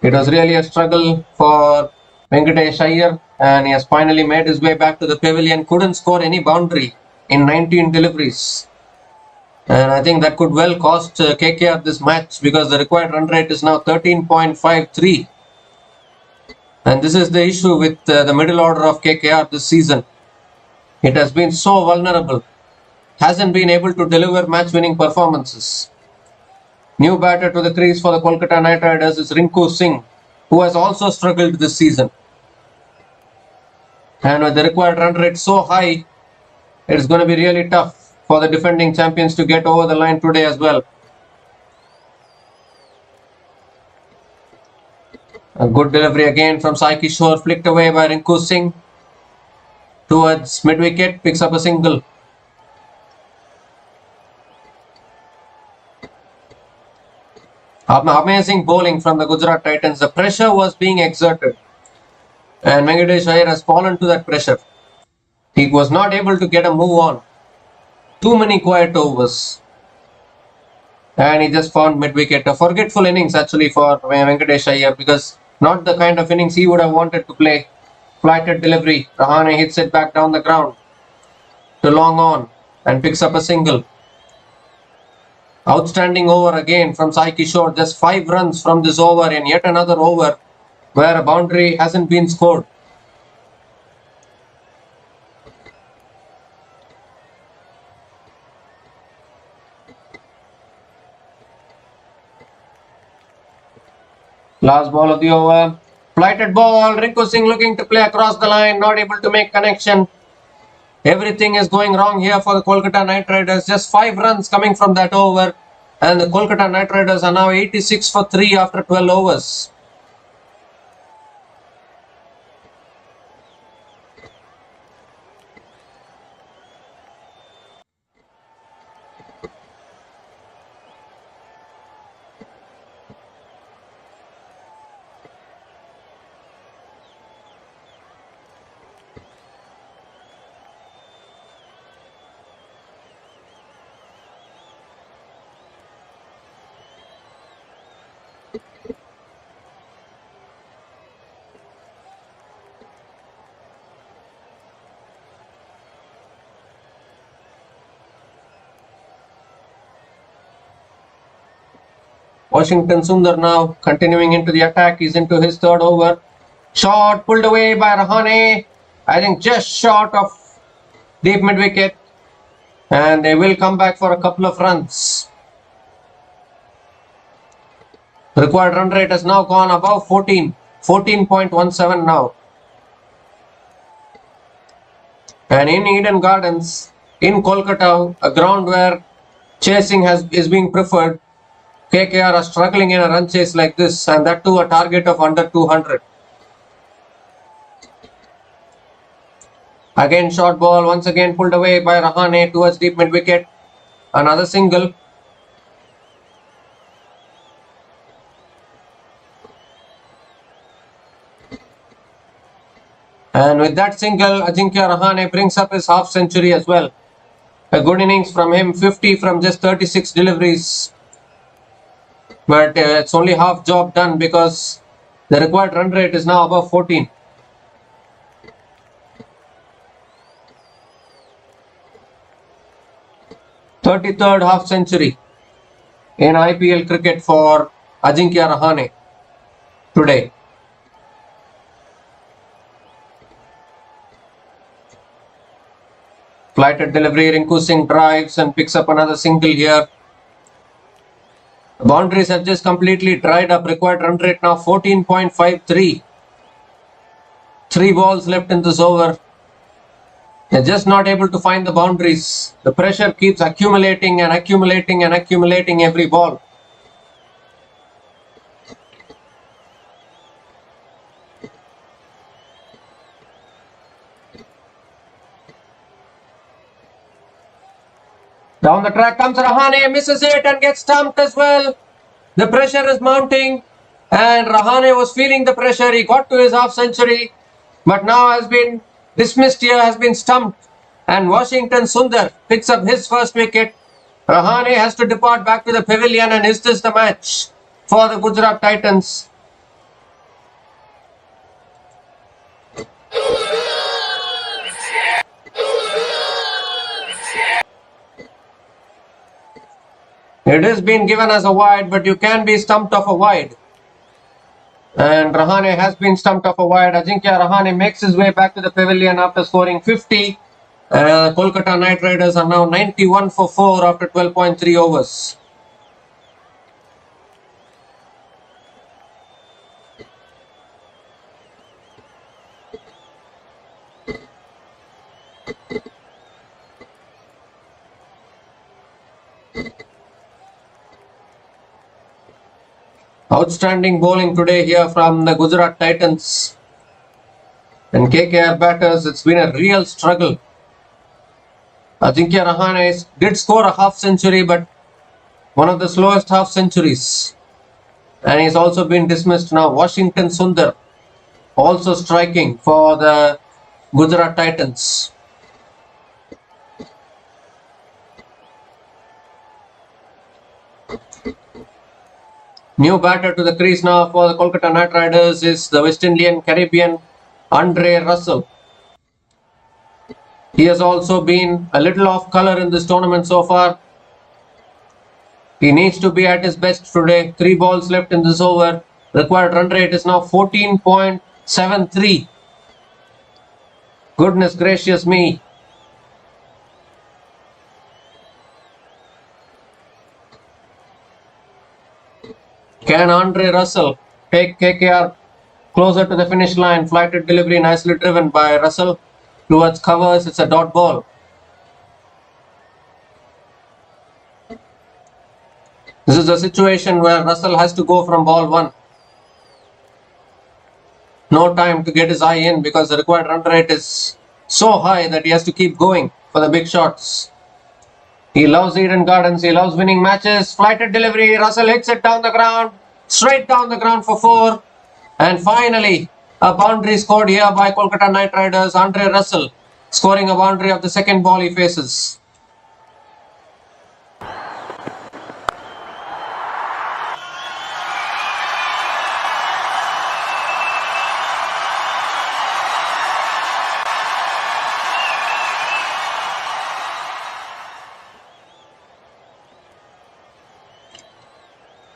It was really a struggle for Venkatesh Iyer and he has finally made his way back to the pavilion. Couldn't score any boundary in 19 deliveries. And I think that could well cost KKR this match because the required run rate is now 13.53. And this is the issue with the middle order of KKR this season. It has been so vulnerable. Hasn't been able to deliver match-winning performances. New batter to the crease for the Kolkata Knight Riders is Rinku Singh, who has also struggled this season. And with the required run rate so high, it's going to be really tough for the defending champions to get over the line today as well. A good delivery again from Sai Kishore, flicked away by Rinku Singh. Towards mid-wicket, picks up a single. Amazing bowling from the Gujarat Titans. The pressure was being exerted. And Venkatesh Iyer has fallen to that pressure. He was not able to get a move on. Too many quiet overs. And he just found mid-wicket. A forgetful innings actually for Venkatesh Iyer because not the kind of innings he would have wanted to play. Flighted delivery. Rahane hits it back down the ground to long on and picks up a single. Outstanding over again from Sai Kishore. Just 5 runs from this over and yet another over where a boundary hasn't been scored. Last ball of the over. Flighted ball. Rinku Singh looking to play across the line. Not able to make connection. Everything is going wrong here for the Kolkata Knight Riders. Just 5 runs coming from that over. And the Kolkata Knight Riders are now 86 for 3 after 12 overs. Washington Sundar now continuing into the attack. He's into his third over. Shot pulled away by Rahane. I think just short of deep mid wicket. And they will come back for a couple of runs. Required run rate has now gone above 14. 14.17 now. And in Eden Gardens, in Kolkata, a ground where chasing is being preferred, KKR are struggling in a run chase like this, and that too a target of under 200. Again short ball, once again pulled away by Rahane towards deep mid wicket. Another single. And with that single, Ajinkya Rahane brings up his half century as well. A good innings from him, 50 from just 36 deliveries. But it's only half job done because the required run rate is now above 14. (33rd half century in IPL cricket for Ajinkya Rahane today. Flighted delivery, Rinku Singh drives and picks up another single here. The boundaries have just completely dried up. Required run rate now 14.53. 3 balls left in this over. They're just not able to find the boundaries. The pressure keeps accumulating and accumulating and accumulating every ball. Down the track comes Rahane, misses it and gets stumped as well. The pressure is mounting and Rahane was feeling the pressure. He got to his half century, but now has been dismissed here, has been stumped. And Washington Sundar picks up his first wicket. Rahane has to depart back to the pavilion, and is this the match for the Gujarat Titans? It has been given as a wide, but you can be stumped off a wide. And Rahane has been stumped off a wide. Ajinkya Rahane makes his way back to the pavilion after scoring 50. Kolkata Knight Riders are now 91 for 4 after 12.3 overs. Outstanding bowling today here from the Gujarat Titans. And KKR batters, it's been a real struggle. Ajinkya Rahane did score a half century, but one of the slowest half centuries. And he's also been dismissed now. Washington Sundar also striking for the Gujarat Titans. New batter to the crease now for the Kolkata Knight Riders is the West Indian Caribbean Andre Russell. He has also been a little off color in this tournament so far. He needs to be at his best today. 3 balls left in this over. Required run rate is now 14.73. Goodness gracious me. Can Andre Russell take KKR closer to the finish line? Flighted delivery nicely driven by Russell towards covers. It's a dot ball. This is a situation where Russell has to go from ball 1. No time to get his eye in because the required run rate is so high that he has to keep going for the big shots. He loves Eden Gardens. He loves winning matches. Flighted delivery. Russell hits it down the ground. Straight down the ground for 4. And finally, a boundary scored here by Kolkata Knight Riders. Andre Russell scoring a boundary of the second ball he faces.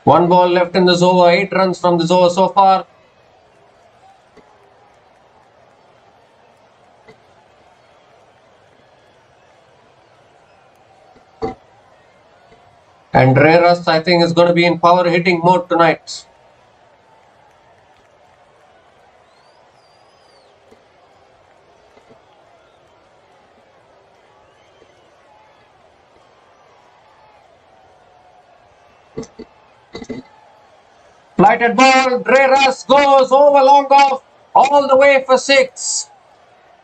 One ball left in this over, 8 runs from this over so far. And Russ, I think, is going to be in power hitting mode tonight. Flighted ball, Russ goes over long off, all the way for 6.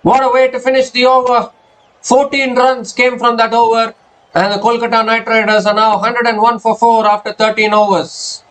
What a way to finish the over. 14 runs came from that over, and the Kolkata Knight Riders are now 101 for 4 after 13 overs.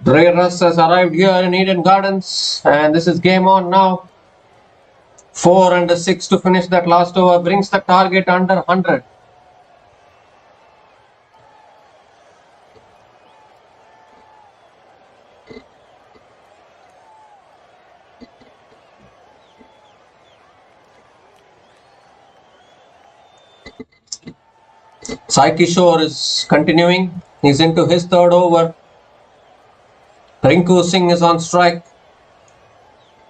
Ray Russ has arrived here in Eden Gardens, and this is game on now. 4 and 6 to finish that last over, brings the target under 100. Sai Kishore is continuing. He's into his third over. Rinku Singh is on strike.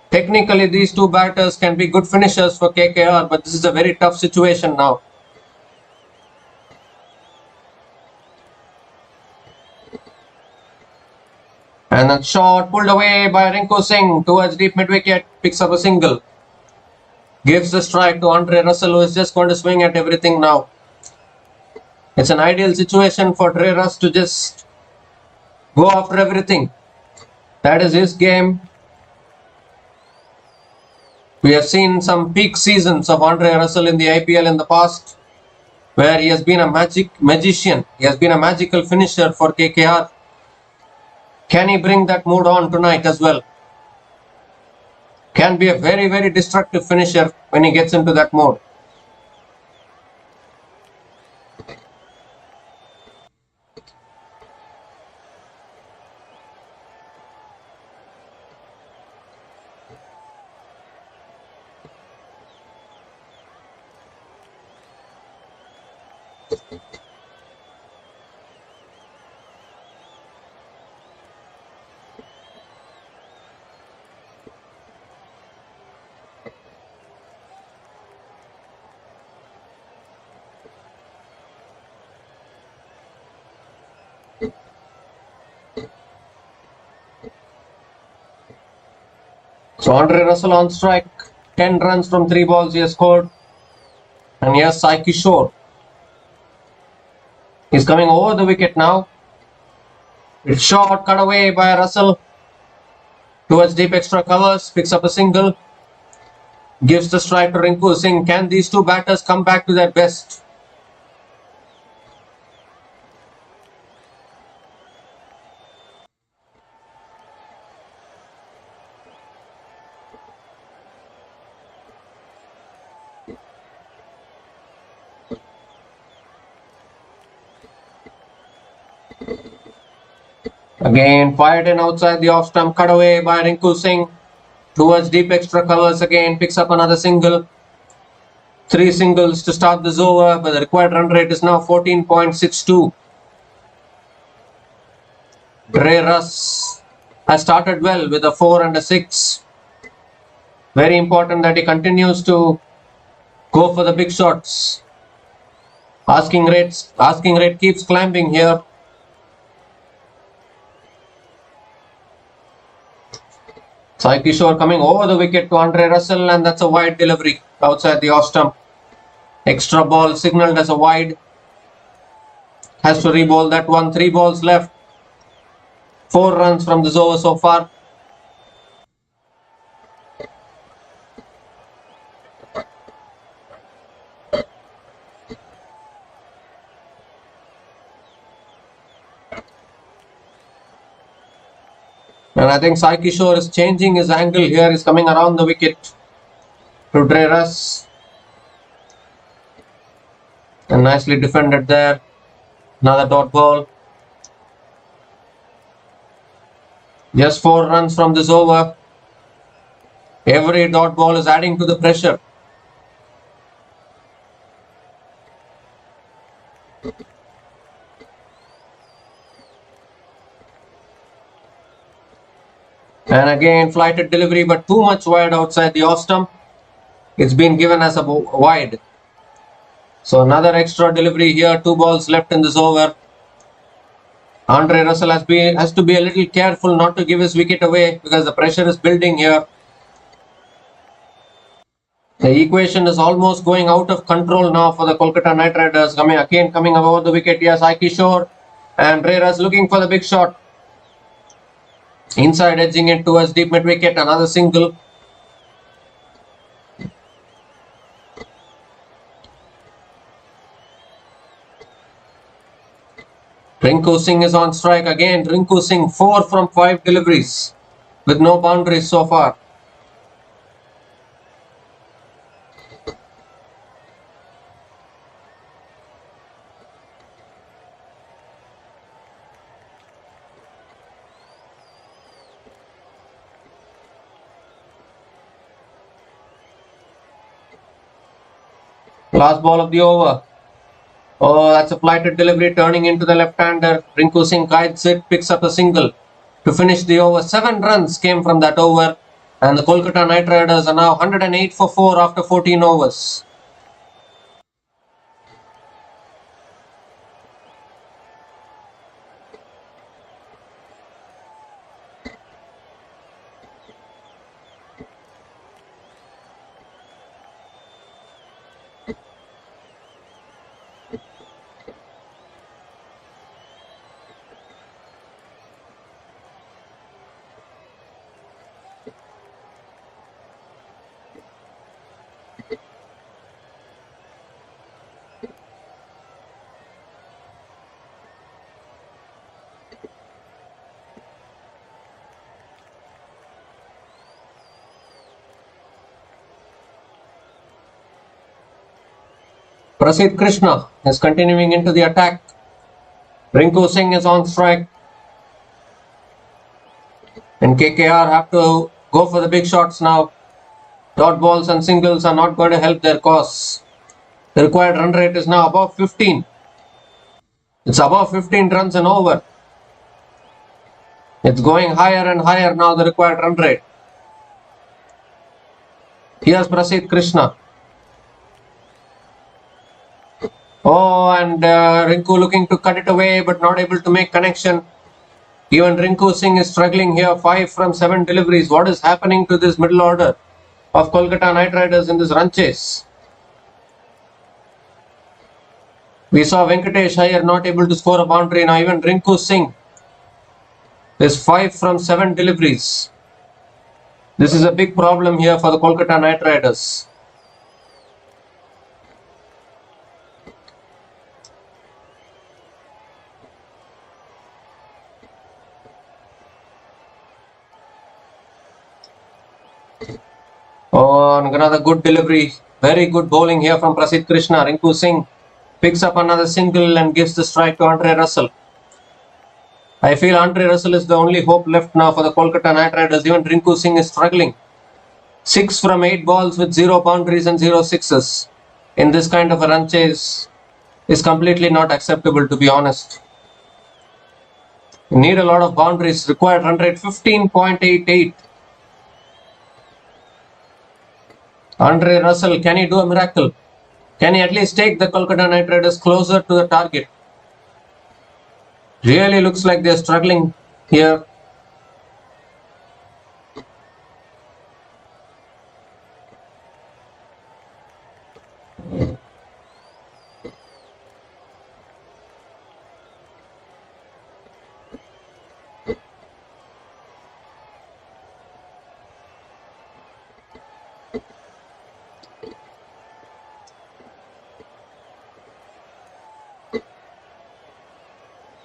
Technically, these two batters can be good finishers for KKR, but this is a very tough situation now. And a shot pulled away by Rinku Singh towards deep mid-wicket, picks up a single. Gives the strike to Andre Russell, who is just going to swing at everything now. It's an ideal situation for Dre Russ to just go after everything. That is his game. We have seen some peak seasons of Andre Russell in the IPL in the past, where he has been a magician. He has been a magical finisher for KKR. Can he bring that mood on tonight as well? Can be a very, very destructive finisher when he gets into that mode. So Andre Russell on strike, 10 runs from 3 balls he has scored. And here's Sai Kishore. He's coming over the wicket now. It's short, cut away by Russell towards deep extra covers, picks up a single. Gives the strike to Rinku Singh. Can these two batters come back to their best? Again, fired in outside the off stump, cut away by Rinku Singh towards deep extra covers again, picks up another single. 3 singles to start this over, but the required run rate is now 14.62. Dre Russ has started well with a 4 and a 6. Very important that he continues to go for the big shots. Asking rate keeps climbing here. Sai Kishore coming over the wicket to Andre Russell, and that's a wide delivery outside the off stump. Extra ball signaled as a wide. Has to re-bowl that one. 3 balls left. 4 runs from this over so far. And I think Sai Kishore is changing his angle here. He's coming around the wicket to Dre Russ. And nicely defended there. Another dot ball. Just 4 runs from this over. Every dot ball is adding to the pressure. And again, flighted delivery, but too much wide outside the off stump. It's been given as a wide. So another extra delivery here. 2 balls left in this over. Andre Russell has to be a little careful not to give his wicket away because the pressure is building here. The equation is almost going out of control now for the Kolkata Knight Riders. Coming over the wicket here, Sai Kishore. And Dre Russ looking for the big shot. Inside edging it towards deep mid wicket, another single. Rinku Singh is on strike again. Rinku Singh 4 from 5 deliveries with no boundaries so far. Last ball of the over. Oh, that's a flighted delivery turning into the left-hander. Rinku Singh guides it, picks up a single to finish the over. 7 runs came from that over, and the Kolkata Knight Riders are now 108 for 4 after 14 overs. Prasidh Krishna is continuing into the attack. Rinku Singh is on strike. And KKR have to go for the big shots now. Dot balls and singles are not going to help their cause. The required run rate is now above 15. It's above 15 runs and over. It's going higher and higher now, the required run rate. Here's Prasidh Krishna. Oh, and Rinku looking to cut it away but not able to make connection. Even Rinku Singh is struggling here. 5 from 7 deliveries. What is happening to this middle order of Kolkata Knight Riders in this run chase? We saw Venkatesh Iyer not able to score a boundary. Now even Rinku Singh is 5 from 7 deliveries. This is a big problem here for the Kolkata Knight Riders. Oh, another good delivery. Very good bowling here from Prasidh Krishna. Rinku Singh picks up another single and gives the strike to Andre Russell. I feel Andre Russell is the only hope left now for the Kolkata Knight Riders. Even Rinku Singh is struggling. 6 from 8 balls with 0 boundaries and 0 sixes in this kind of a run chase is completely not acceptable, to be honest. You need a lot of boundaries. Required run rate 15.88. Andre Russell, can he do a miracle? Can he at least take the Kolkata Knight Riders closer to the target? Really looks like they're struggling here.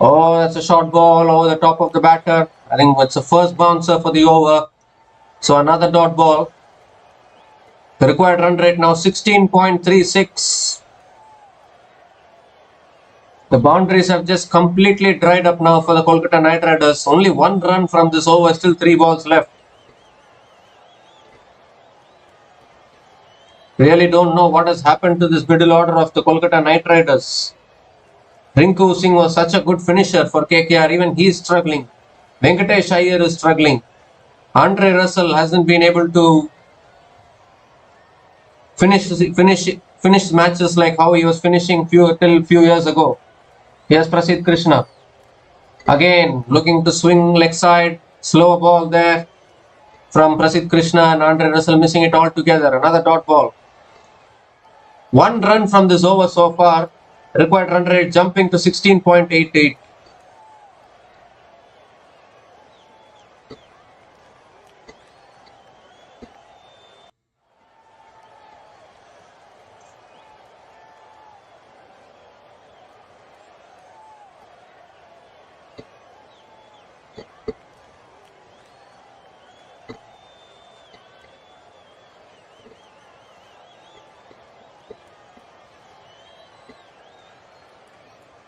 Oh, that's a short ball over the top of the batter. I think it's the first bouncer for the over. So another dot ball. The required run rate now 16.36. The boundaries have just completely dried up now for the Kolkata Knight Riders. Only 1 run from this over, still 3 balls left. Really don't know what has happened to this middle order of the Kolkata Knight Riders. Rinku Singh was such a good finisher for KKR. Even he is struggling. Venkatesh Iyer is struggling. Andre Russell hasn't been able to finish matches like how he was finishing till few years ago. Here's Prasidh Krishna. Again, looking to swing leg side. Slow ball there from Prasidh Krishna, and Andre Russell missing it altogether. Another dot ball. 1 run from this over so far. Required run rate jumping to 16.88.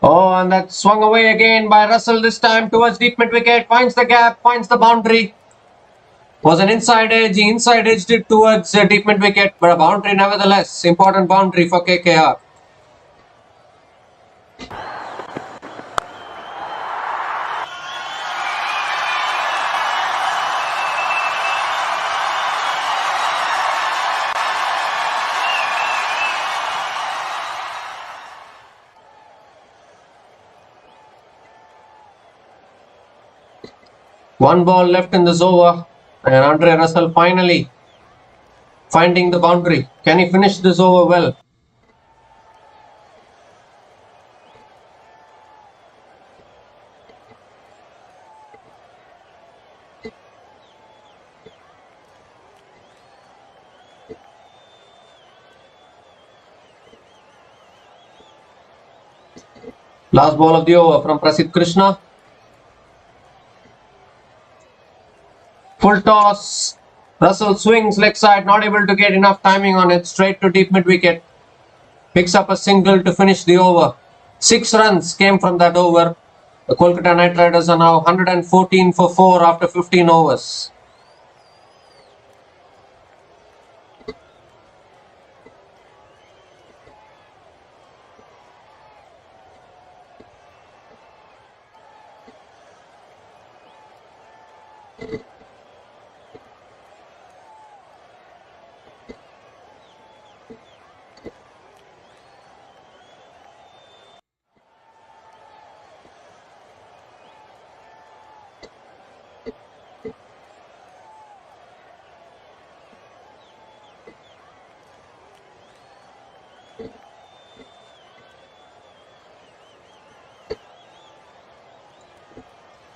Oh, and that swung away again by Russell, this time towards deep mid wicket, finds the gap, finds the boundary. Was an inside edge, he inside edged it towards deep mid wicket, but a boundary nevertheless. Important boundary for KKR. One ball left in this over, and Andre Russell finally finding the boundary. Can he finish this over well? Last ball of the over from Prasidh Krishna. Full toss. Russell swings leg side, not able to get enough timing on it. Straight to deep mid wicket. Picks up a single to finish the over. 6 runs came from that over. The Kolkata Knight Riders are now 114 for 4 after 15 overs.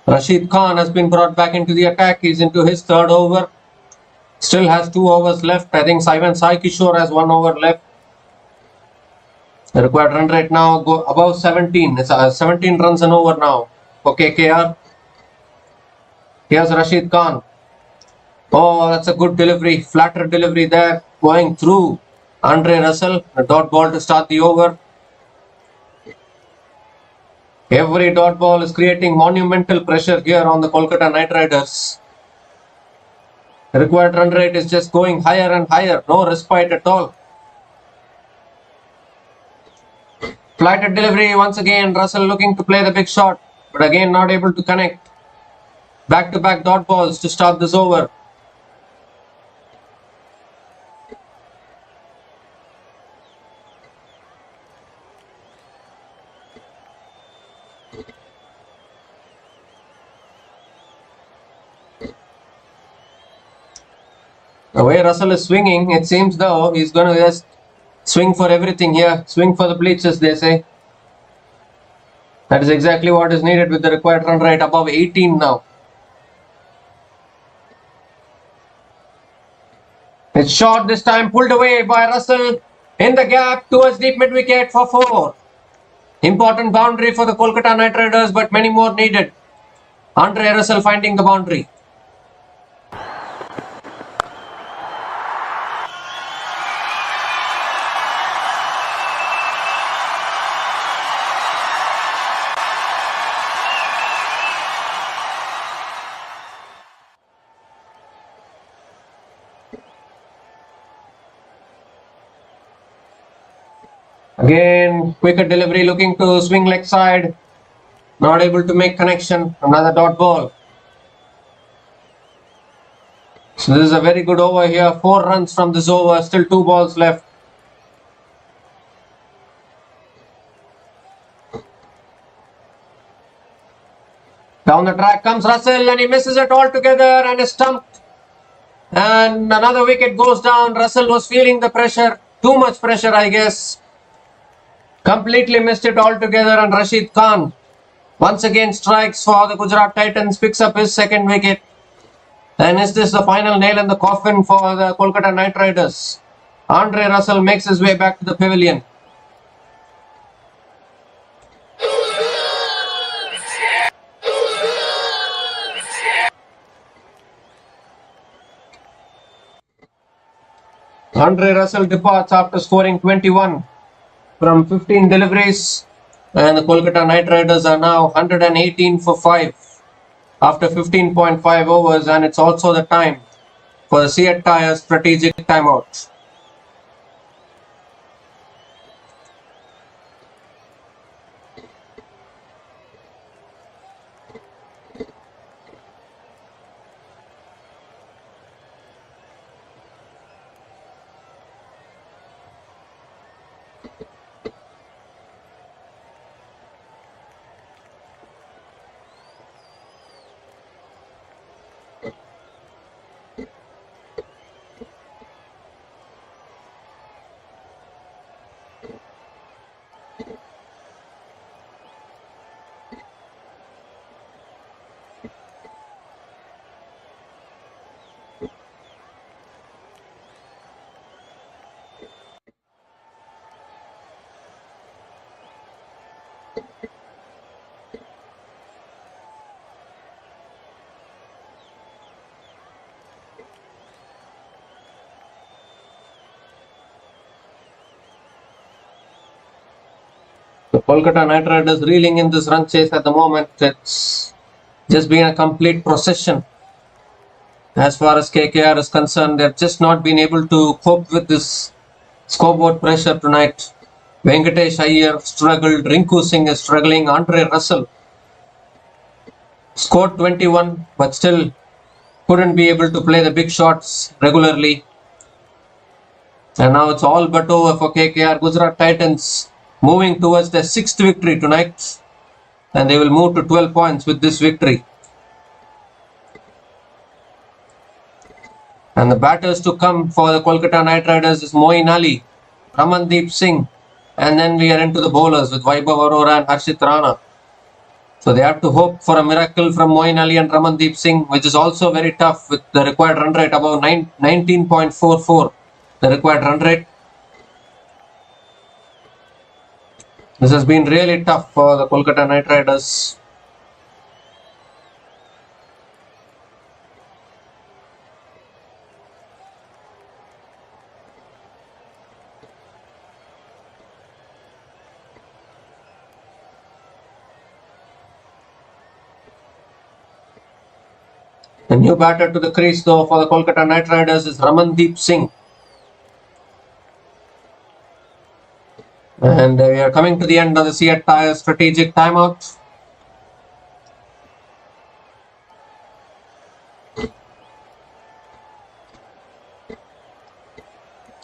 Rashid Khan has been brought back into the attack. He's into his 3rd over. Still has 2 overs left. I think Saivan Sai Kishore has 1 over left. The required run rate now go above 17. It's 17 runs an over now for KKR. Here's Rashid Khan. Oh, that's a good delivery. Flatter delivery there. Going through Andre Russell. A dot ball to start the over. Every dot ball is creating monumental pressure here on the Kolkata Knight Riders. The required run rate is just going higher and higher. No respite at all. Flighted delivery once again. Russell looking to play the big shot, but again not able to connect. Back-to-back dot balls to start this over. The way Russell is swinging, it seems though he's going to just swing for everything here. Swing for the bleachers, they say. That is exactly what is needed with the required run rate above 18 now. It's short this time, pulled away by Russell in the gap towards deep mid wicket for 4. Important boundary for the Kolkata Knight Riders, but many more needed. Andre Russell finding the boundary. Again, quicker delivery, looking to swing leg side. Not able to make connection. Another dot ball. So this is a very good over here. 4 runs from this over. Still 2 balls left. Down the track comes Russell and he misses it altogether and is stumped. And another wicket goes down. Russell was feeling the pressure. Too much pressure, I guess. Completely missed it altogether, and Rashid Khan once again strikes for the Gujarat Titans, picks up his 2nd wicket. And is this the final nail in the coffin for the Kolkata Knight Riders? Andre Russell makes his way back to the pavilion. Andre Russell departs after scoring 21 from 15 deliveries. And the Kolkata Knight Riders are now 118 for 5 after 15.5 overs, and it's also the time for the KKR strategic timeout. The Kolkata Knight Riders reeling in this run chase at the moment. It's just been a complete procession. As far as KKR is concerned, they've just not been able to cope with this scoreboard pressure tonight. Venkatesh Iyer struggled, Rinku Singh is struggling, Andre Russell scored 21 but still couldn't be able to play the big shots regularly. And now it's all but over for KKR. Gujarat Titans moving towards their 6th victory tonight, and they will move to 12 points with this victory. And the batters to come for the Kolkata Knight Riders is Moeen Ali, Ramandeep Singh, and then we are into the bowlers with Vaibhav Arora and Harshit Rana. So they have to hope for a miracle from Moeen Ali and Ramandeep Singh, which is also very tough with the required run rate above 19.44, the required run rate. This has been really tough for the Kolkata Knight Riders. The new batter to the crease though for the Kolkata Knight Riders is Ramandeep Singh. And we are coming to the end of the KKR strategic timeout.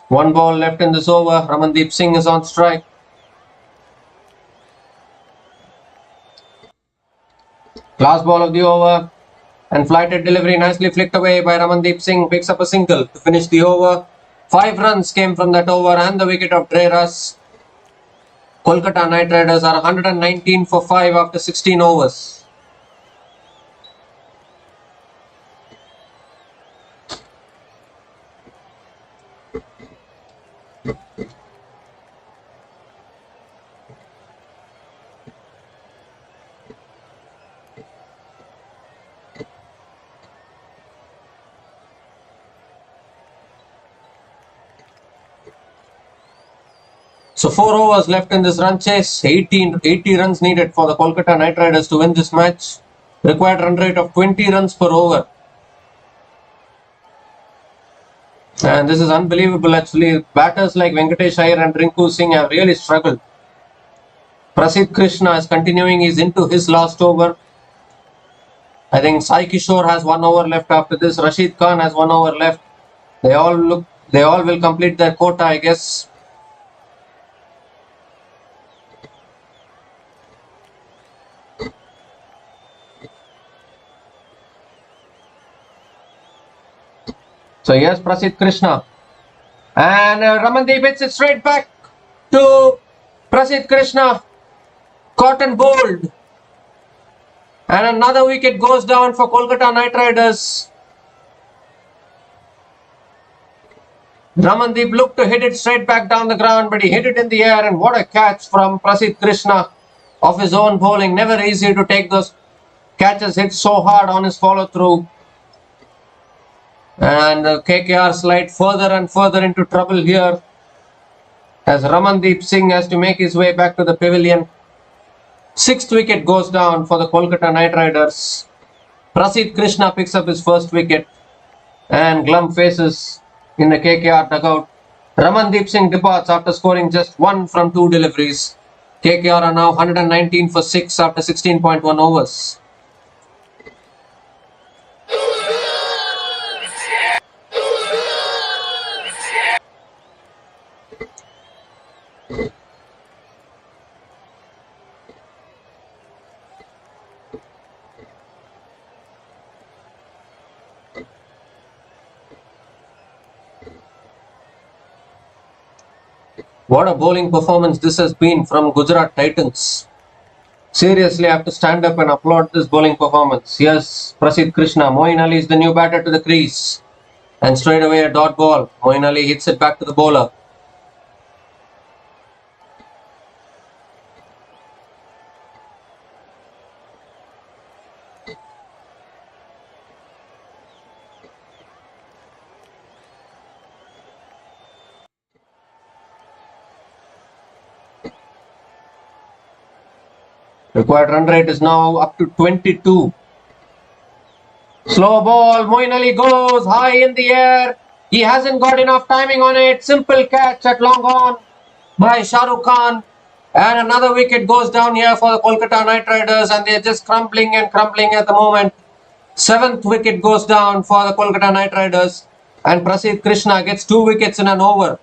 One ball left in this over. Ramandeep Singh is on strike. Last ball of the over. And flighted delivery nicely flicked away by Ramandeep Singh. Picks up a single to finish the over. 5 runs came from that over and the wicket of Dre Russ. Kolkata Knight Riders are 119 for 5 after 16 overs. So 4 overs left in this run chase. 80 runs needed for the Kolkata Knight Riders to win this match. Required run rate of 20 runs per over. And this is unbelievable actually. Batters like Venkatesh Iyer and Rinku Singh have really struggled. Prasidh Krishna is continuing. He's into his last over. I think Sai Kishore has 1 over left after this. Rashid Khan has 1 over left. They all will complete their quota, I guess. So yes, Prasidh Krishna. And Ramandeep hits it straight back to Prasidh Krishna. Caught and bowled. And another wicket goes down for Kolkata Knight Riders. Ramandeep looked to hit it straight back down the ground, but he hit it in the air, and what a catch from Prasidh Krishna of his own bowling. Never easy to take those catches hit so hard on his follow through. And KKR slide further and further into trouble here as Ramandeep Singh has to make his way back to the pavilion. Sixth wicket goes down for the Kolkata Knight Riders. Prasidh Krishna picks up his first wicket and glum faces in the KKR dugout. Ramandeep Singh departs after scoring just 1 from 2 deliveries. KKR are now 119 for 6 after 16.1 overs. What a bowling performance this has been from Gujarat Titans. Seriously, I have to stand up and applaud this bowling performance. Here's Prasidh Krishna. Moeen Ali is the new batter to the crease. And straight away a dot ball. Moeen Ali hits it back to the bowler. Required run rate is now up to 22. Slow ball. Moeen Ali goes high in the air. He hasn't got enough timing on it. Simple catch at long on by Shah Rukh Khan. And another wicket goes down here for the Kolkata Knight Riders, and they're just crumbling and crumbling at the moment. Seventh wicket goes down for the Kolkata Knight Riders, and Prasidh Krishna gets 2 wickets in an over.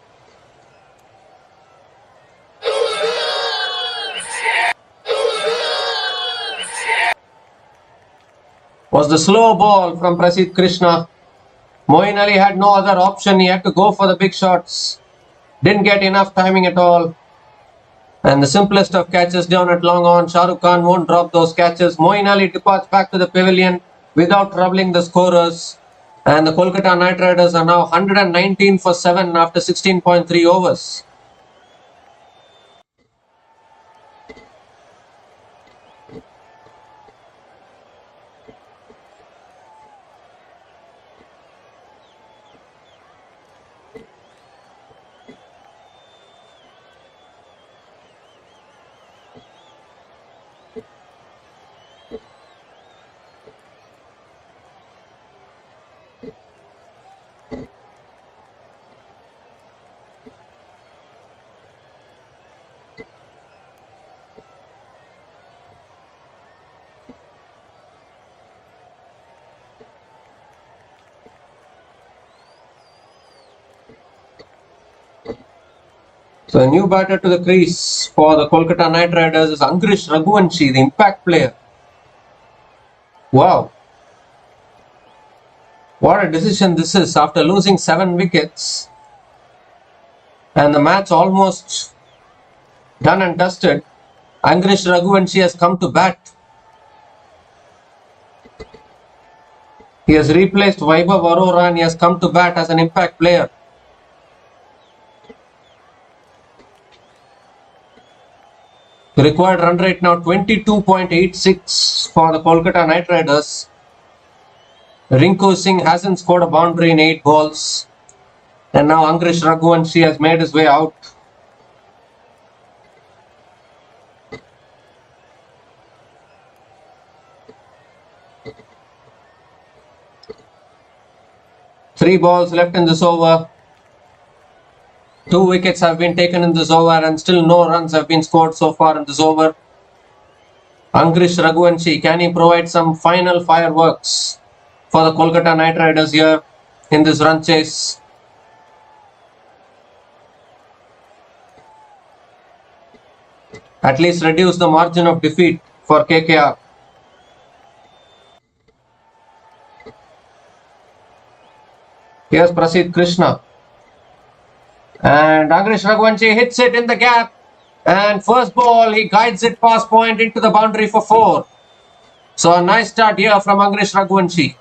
Was the slow ball from Prasidh Krishna. Moeen Ali had no other option. He had to go for the big shots. Didn't get enough timing at all. And the simplest of catches down at long on. Shah Rukh Khan won't drop those catches. Moeen Ali departs back to the pavilion without troubling the scorers. And the Kolkata Knight Riders are now 119 for 7 after 16.3 overs. So a new batter to the crease for the Kolkata Knight Riders is Angrish Raghuvanshi, the impact player. Wow. What a decision this is after losing 7 wickets and the match almost done and dusted. Angrish Raghuvanshi has come to bat. He has replaced Vaibhav Arora and he has come to bat as an impact player. The required run rate now 22.86 for the Kolkata Knight Riders. Rinku Singh hasn't scored a boundary in 8 balls. And now Angrish Raghuvanshi has made his way out. Three balls left in this over. 2 wickets have been taken in this over and still no runs have been scored so far in this over. Angrish Raghuvanshi, can he provide some final fireworks for the Kolkata Knight Riders here in this run chase? At least reduce the margin of defeat for KKR. Here's Prasidh Krishna. And Angrish Raghuvanshi hits it in the gap. And first ball, he guides it past point into the boundary for 4. So a nice start here from Angrish Raghuvanshi.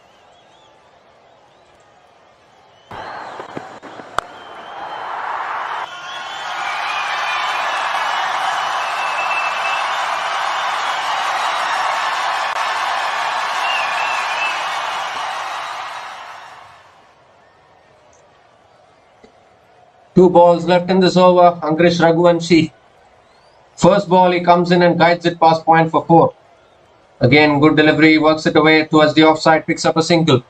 Two balls left in this over. Angrish Raghuvanshi First ball, he comes in and guides it past point for 4. Again, good delivery, works it away towards the offside, picks up a single.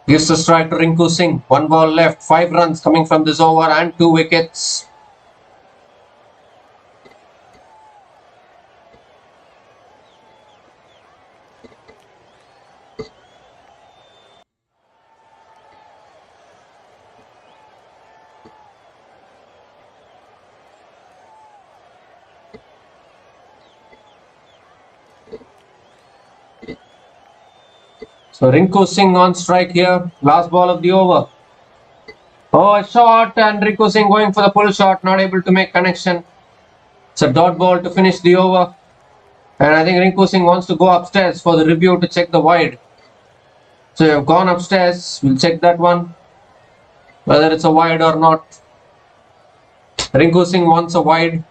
Gives the strike to Rinku Singh. 1 ball left, 5 runs coming from this over and 2 wickets. So Rinku Singh on strike here. Last ball of the over. Oh, a shot, and Rinku Singh going for the pull shot, not able to make connection. It's a dot ball to finish the over. And I think Rinku Singh wants to go upstairs for the review to check the wide. So you've gone upstairs. We'll check that one, whether it's a wide or not. Rinku Singh wants a wide.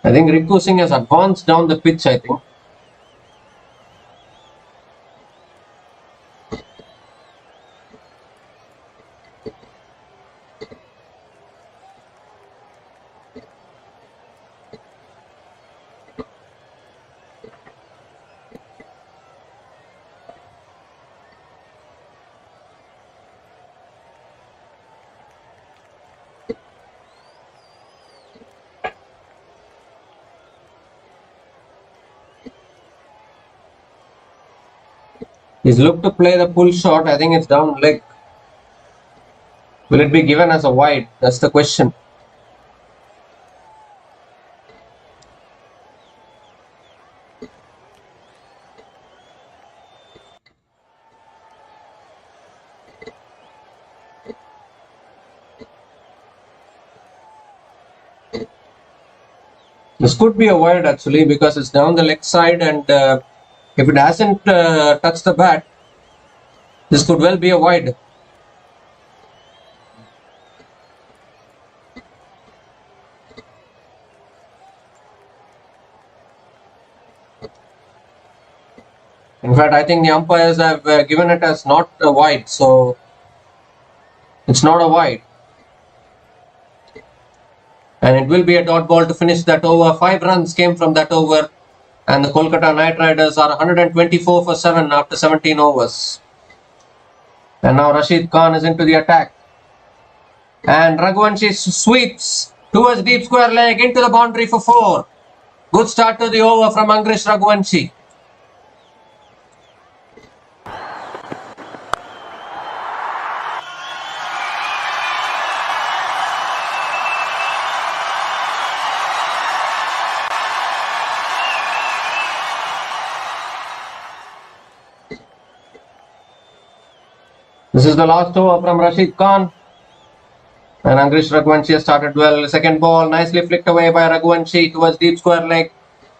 I think Rinku Singh has advanced down the pitch, I think. He's looked to play the pull shot. I think it's down leg. Will it be given as a wide? That's the question. This could be a wide actually, because it's down the leg side, and if it hasn't touched the bat, this could well be a wide. In fact, I think the umpires have given it as not a wide, so it's not a wide. And it will be a dot ball to finish that over. 5 runs came from that over. And the Kolkata Knight Riders are 124 for 7 after 17 overs. And now Rashid Khan is into the attack. And Raghuvanshi sweeps towards deep square leg into the boundary for 4. Good start to the over from Angrish Raghuvanshi. This is the last over from Rashid Khan. And Angrish Raghuvanshi has started well. Second ball nicely flicked away by Raghuvanshi towards deep square leg.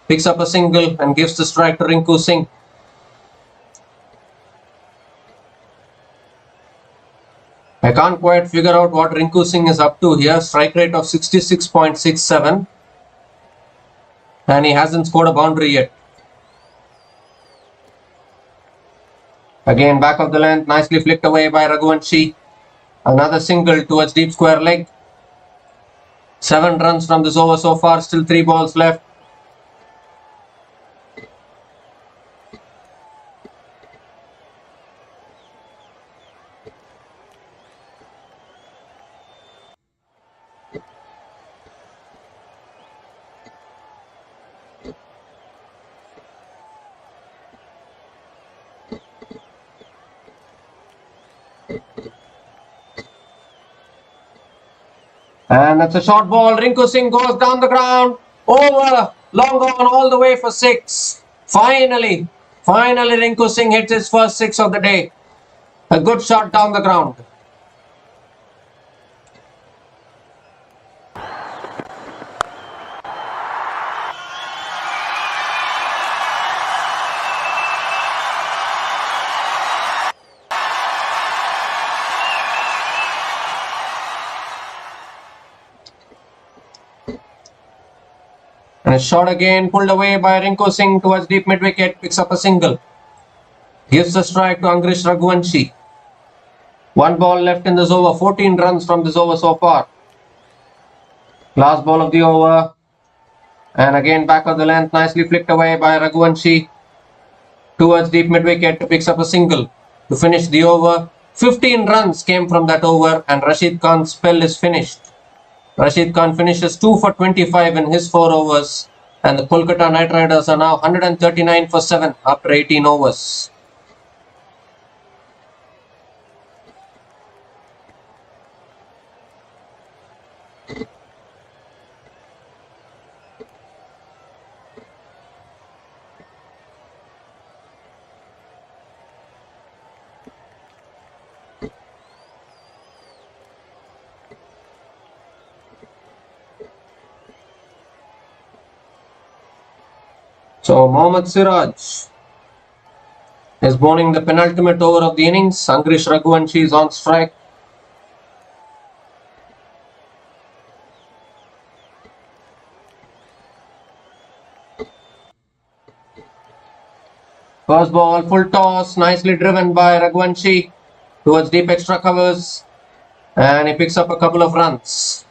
Picks up a single and gives the strike to Rinku Singh. I can't quite figure out what Rinku Singh is up to here. Strike rate of 66.67. And he hasn't scored a boundary yet. Again, back of the length, nicely flicked away by Raghuvanshi. Another single towards deep square leg. 7 runs from this over so far, still 3 balls left. And that's a short ball. Rinku Singh goes down the ground. Over. Long on all the way for 6. Finally Rinku Singh hits his first 6 of the day. A good shot down the ground. And a shot again pulled away by Rinku Singh towards deep mid wicket, picks up a single. Gives the strike to Angrish Raghuvanshi. One ball left in this over, 14 runs from this over so far. Last ball of the over. And again back of the length, nicely flicked away by Raghuvanshi towards deep mid wicket, picks up a single to finish the over. 15 runs came from that over and Rashid Khan's spell is finished. Rashid Khan finishes 2 for 25 in his 4 overs and the Kolkata Knight Riders are now 139 for 7 after 18 overs. So Mohammad Siraj is bowling the penultimate over of the innings. Angrish Raghuvanshi is on strike. First ball, full toss, nicely driven by Raghuvanshi towards deep extra covers and he picks up a couple of runs.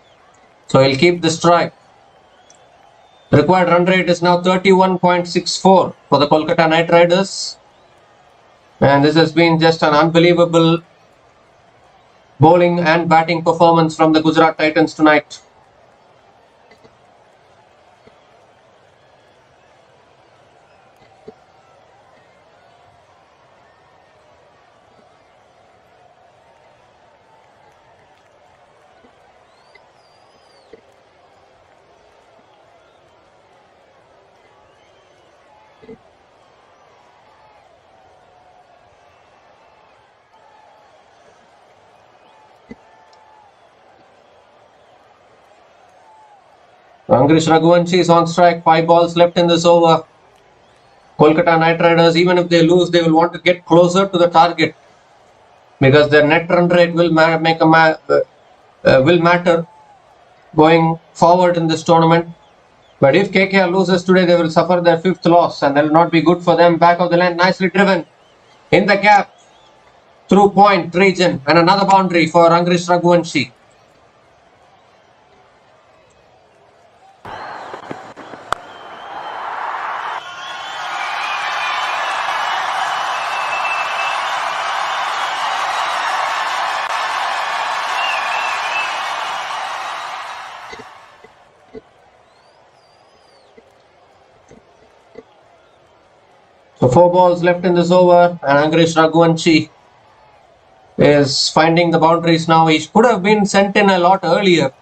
So he'll keep the strike. The required run rate is now 31.64 for the Kolkata Knight Riders. And this has been just an unbelievable bowling and batting performance from the Gujarat Titans tonight. Angrish Raghuvanshi is on strike, 5 balls left in this over. Kolkata Knight Riders, even if they lose, they will want to get closer to the target because their net run rate will matter going forward in this tournament. But if KKR loses today, they will suffer their 5th loss and that will not be good for them. Back of the line, nicely driven in the gap through point region and another boundary for Angrish Raghuvanshi. So 4 balls left in this over and Angrish Raghuvanshi is finding the boundaries now. He could have been sent in a lot earlier.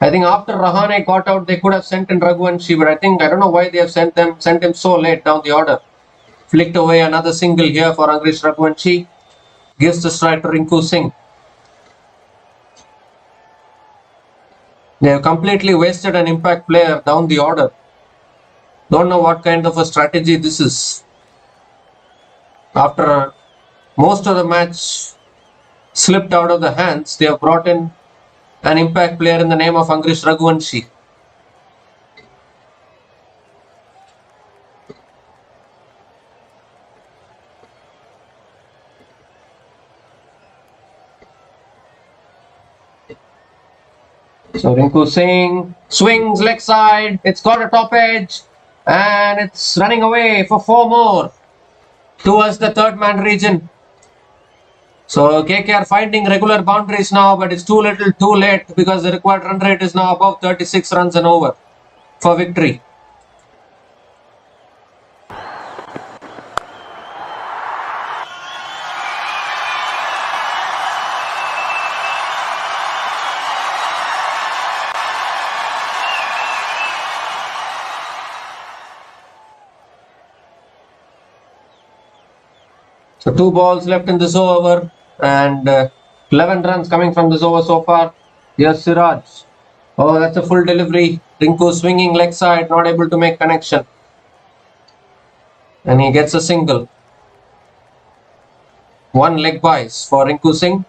I think after Rahane got out, they could have sent in Raghuvanshi, but I don't know why they have sent him so late down the order. Flicked away another single here for Angrish Raghuvanshi. Gives the strike to Rinku Singh. They have completely wasted an impact player down the order. Don't know what kind of a strategy this is. After most of the match slipped out of the hands, they have brought in an impact player in the name of Angrish Raghuvanshi. So Rinku Singh swings leg side, it's got a top edge and it's running away for 4 more towards the third man region. So KKR finding regular boundaries now, but it's too little too late because the required run rate is now above 36 runs and over for victory. So 2 balls left in this over and 11 runs coming from this over so far. Here's Siraj. Oh, that's a full delivery. Rinku swinging leg side, not able to make connection. And he gets a single. 1 leg byes for Rinku Singh.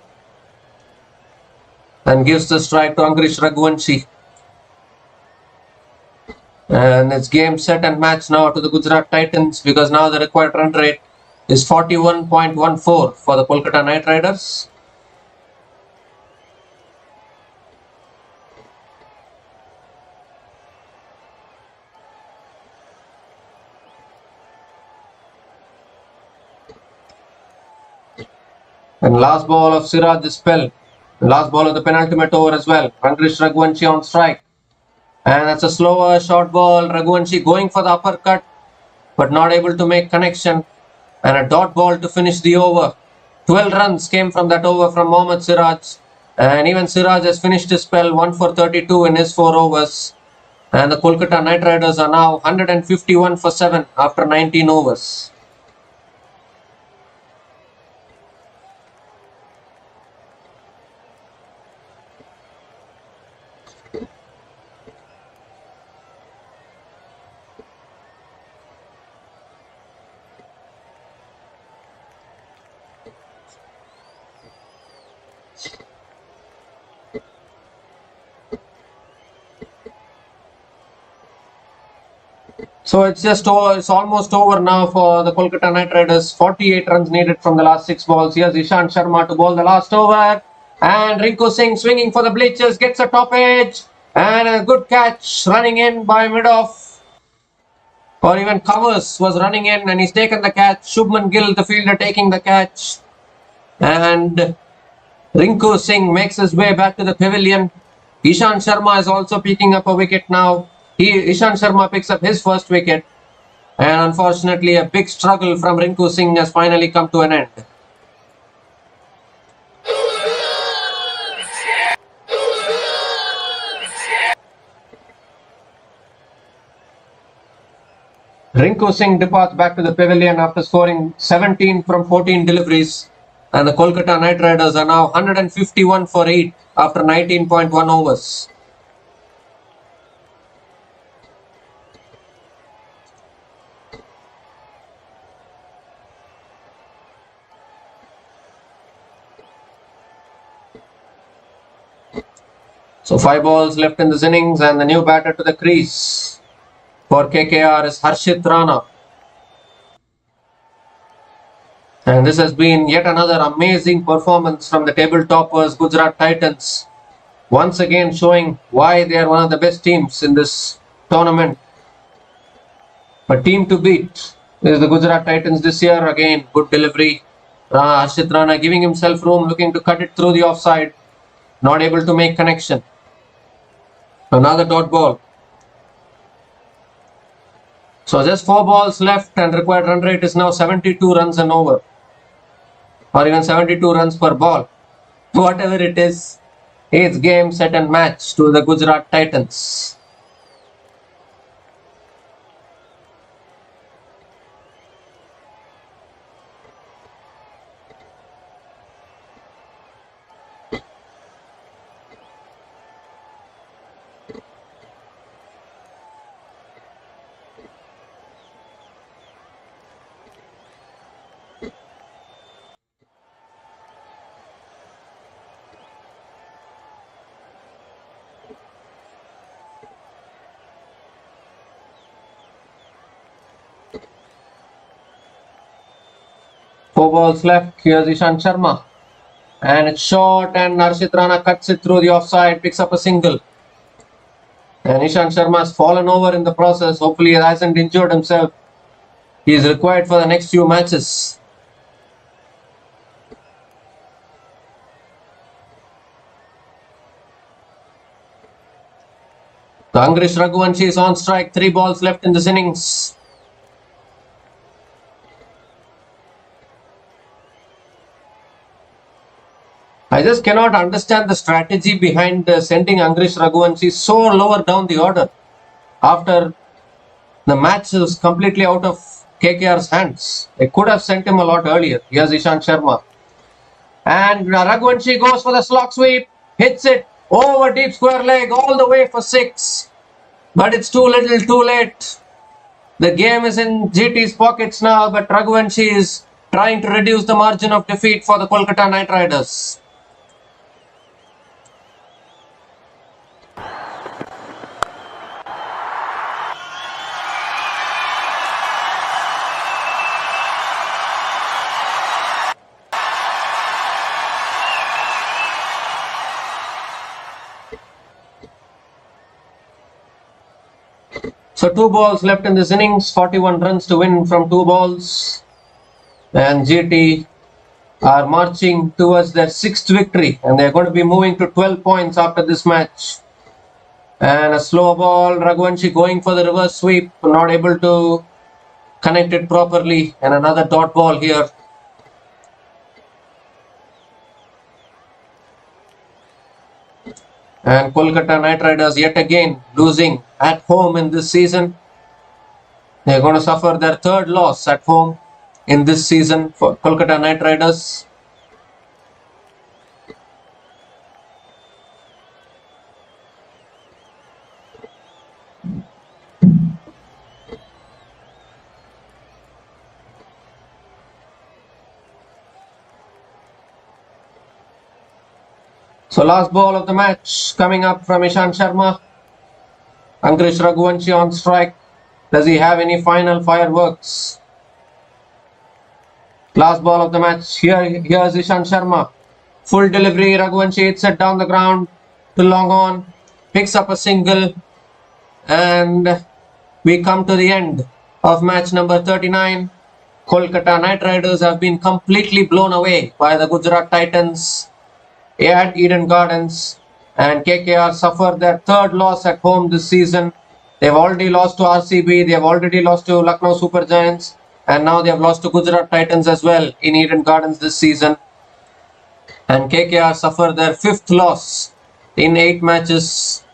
And gives the strike to Angrish Raghuvanshi. And it's game, set and match now to the Gujarat Titans, because now the required run rate is 41.14 for the Kolkata Knight Riders. And last ball of Siraj's spell. Last ball of the penultimate over as well. Angrish Raghuvanshi on strike. And that's a slower short ball. Raghuvanshi going for the uppercut, but not able to make connection. And a dot ball to finish the over. 12 runs came from that over from Mohammad Siraj. And even Siraj has finished his spell, 1 for 32 in his 4 overs. And the Kolkata Knight Riders are now 151 for 7 after 19 overs. So it's almost over now for the Kolkata Knight Riders. 48 runs needed from the last 6 balls. Here's Ishant Sharma to bowl the last over. And Rinku Singh swinging for the bleachers, gets a top edge. And a good catch running in by mid-off. Or even Covers was running in and he's taken the catch. Shubman Gill, the fielder, taking the catch. And Rinku Singh makes his way back to the pavilion. Ishant Sharma is also picking up a wicket now. Ishant Sharma picks up his first wicket, and unfortunately a big struggle from Rinku Singh has finally come to an end. Rinku Singh departs back to the pavilion after scoring 17 from 14 deliveries, and the Kolkata Knight Riders are now 151 for 8 after 19.1 overs. So 5 balls left in this innings, and the new batter to the crease for KKR is Harshit Rana. And this has been yet another amazing performance from the table toppers Gujarat Titans. Once again showing why they are one of the best teams in this tournament. A team to beat is the Gujarat Titans this year. Again, good delivery. Harshit Rana giving himself room, looking to cut it through the offside. Not able to make connection. Another dot ball. So just 4 balls left and required run rate is now 72 runs and over. Or even 72 runs per ball. Whatever it is, it's game, set and match to the Gujarat Titans. Four balls left. Here's Ishant Sharma. And it's short, and Harshit Rana cuts it through the offside, picks up a single. And Ishant Sharma has fallen over in the process. Hopefully he hasn't injured himself. He is required for the next few matches. Angrish Raghuvanshi is on strike. 3 balls left in this innings. I just cannot understand the strategy behind sending Angrish Raghuvanshi so lower down the order after the match is completely out of KKR's hands. They could have sent him a lot earlier. Here's Ishant Sharma. And Raghuvanshi goes for the slog sweep. Hits it over deep square leg all the way for 6. But it's too little, too late. The game is in GT's pockets now, but Raghuvanshi is trying to reduce the margin of defeat for the Kolkata Knight Riders. So 2 balls left in this innings, 41 runs to win from 2 balls. And GT are marching towards their 6th victory, and they're going to be moving to 12 points after this match. And a slow ball, Raghuvanshi going for the reverse sweep, not able to connect it properly, and another dot ball here. And Kolkata Knight Riders yet again losing at home in this season. They're going to suffer their 3rd loss at home in this season for Kolkata Knight Riders. So last ball of the match coming up from Ishant Sharma. Angrish Raghuvanshi on strike. Does he have any final fireworks? Last ball of the match. Here's Ishant Sharma. Full delivery. Raghuvanshi hits it down the ground to long on. Picks up a single. And we come to the end of match number 39. Kolkata Knight Riders have been completely blown away by the Gujarat Titans at Eden Gardens, and KKR suffered their 3rd loss at home this season. They've already lost to RCB, they've already lost to Lucknow Super Giants, and now they have lost to Gujarat Titans as well in Eden Gardens this season. And KKR suffered their 5th loss in 8 matches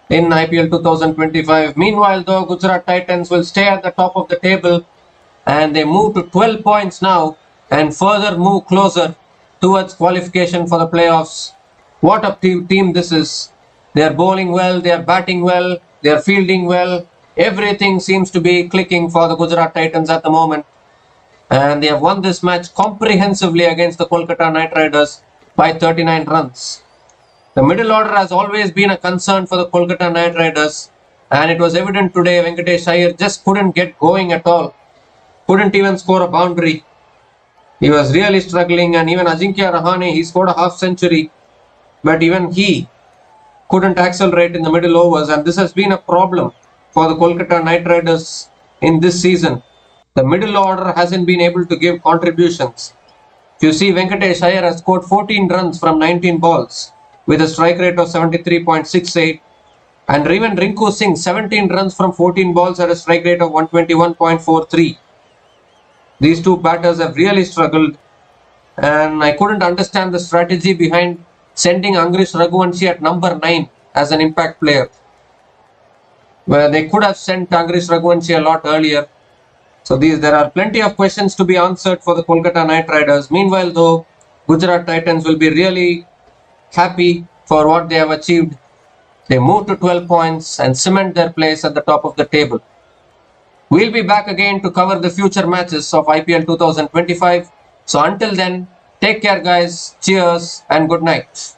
in IPL 2025. Meanwhile, though, Gujarat Titans will stay at the top of the table, and they move to 12 points now and further move closer towards qualification for the playoffs. What a team this is. They are bowling well, they are batting well, they are fielding well. Everything seems to be clicking for the Gujarat Titans at the moment. And they have won this match comprehensively against the Kolkata Knight Riders by 39 runs. The middle order has always been a concern for the Kolkata Knight Riders, and it was evident today. Venkatesh Iyer just couldn't get going at all. Couldn't even score a boundary. He was really struggling, and even Ajinkya Rahane, he scored a half century, but even he couldn't accelerate in the middle overs, and this has been a problem for the Kolkata Knight Riders in this season. The middle order hasn't been able to give contributions. If you see, Venkatesh Iyer has scored 14 runs from 19 balls with a strike rate of 73.68, and even Rinku Singh 17 runs from 14 balls at a strike rate of 121.43. These 2 batters have really struggled, and I couldn't understand the strategy behind sending Angrish Raghuvanshi at number 9 as an impact player, where they could have sent Angrish Raghuvanshi a lot earlier. So there are plenty of questions to be answered for the Kolkata Knight Riders. Meanwhile, though, Gujarat Titans will be really happy for what they have achieved. They move to 12 points and cement their place at the top of the table. We'll be back again to cover the future matches of IPL 2025. So until then, take care guys, cheers and good night.